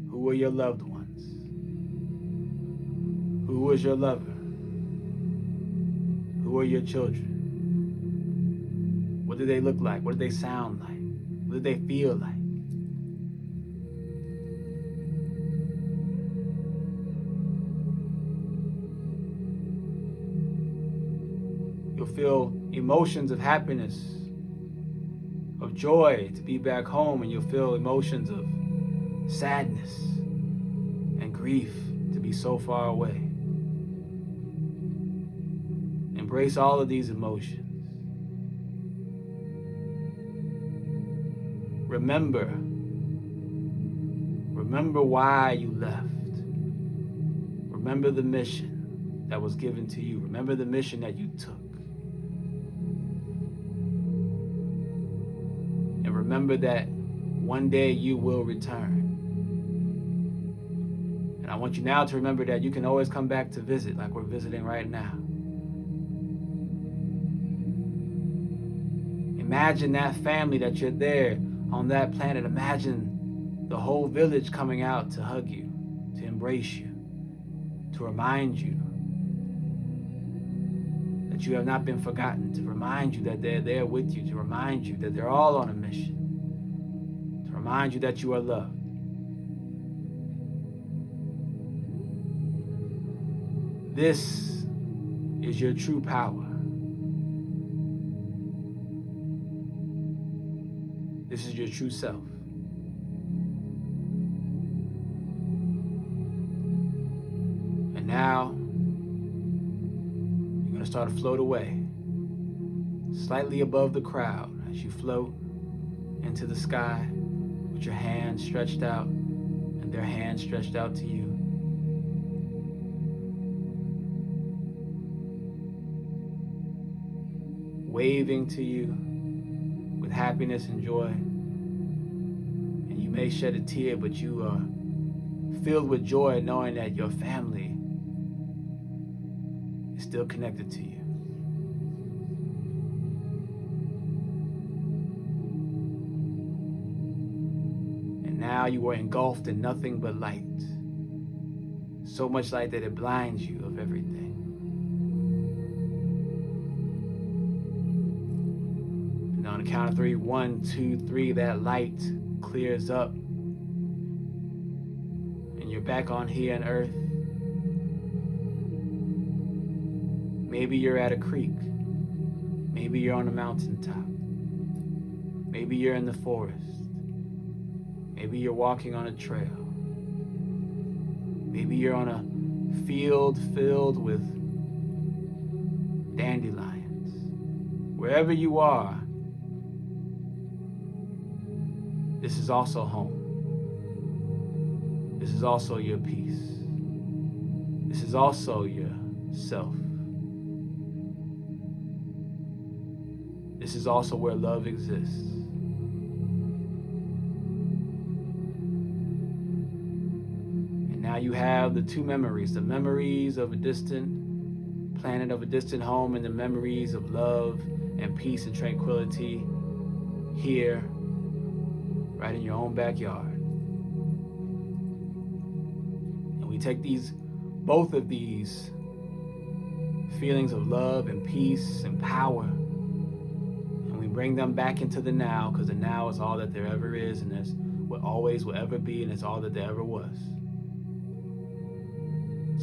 Who are your loved ones? Who was your lover? Who are your children? What do they look like? What do they sound like? What do they feel like? You'll feel emotions of happiness, of joy to be back home, and you'll feel emotions of sadness and grief to be so far away. Embrace all of these emotions. Remember why you left. Remember the mission that was given to you. Remember the mission that you took. And remember that one day you will return. And I want you now to remember that you can always come back to visit, like we're visiting right now. Imagine that family that you're there on that planet. Imagine the whole village coming out to hug you, to embrace you, to remind you that you have not been forgotten, to remind you that they're there with you, to remind you that they're all on a mission, to remind you that you are loved. This is your true power. This is your true self. And now, you're going to start to float away, slightly above the crowd, as you float into the sky with your hands stretched out and their hands stretched out to you. Waving to you with happiness and joy. And you may shed a tear, but you are filled with joy knowing that your family is still connected to you. And now you are engulfed in nothing but light. So much light that it blinds you of everything. And on the count of 3, 1, 2, 3, that light clears up. And you're back on here on Earth. Maybe you're at a creek. Maybe you're on a mountaintop. Maybe you're in the forest. Maybe you're walking on a trail. Maybe you're on a field filled with dandelions. Wherever you are, This is also home. This is also your peace. This is also your self. This is also where love exists. And now you have the two memories, the memories of a distant planet, of a distant home, and the memories of love and peace and tranquility here, right in your own backyard. And we take both of these feelings of love and peace and power, and we bring them back into the now, because the now is all that there ever is, and there's what always will ever be, and it's all that there ever was.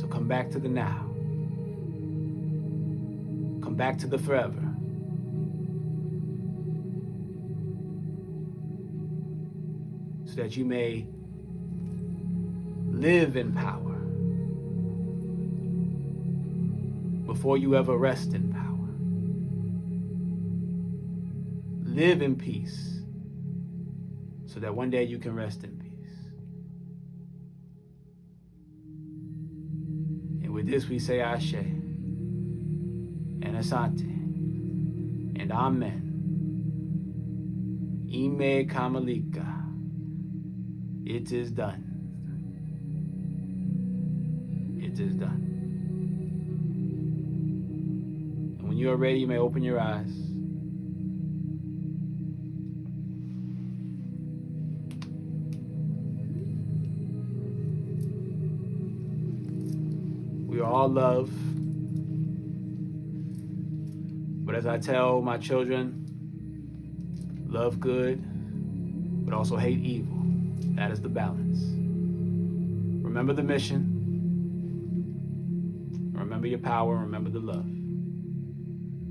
So come back to the now. Come back to the forever. So that you may live in power before you ever rest in power. Live in peace so that one day you can rest in peace. And with this we say Ashe and Asante and Amen. Ime Kamalika. It is done. It is done. And when you are ready, you may open your eyes. We are all love. But as I tell my children, love good, but also hate evil. That is the balance. Remember the mission. Remember your power. Remember the love.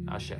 Ashe.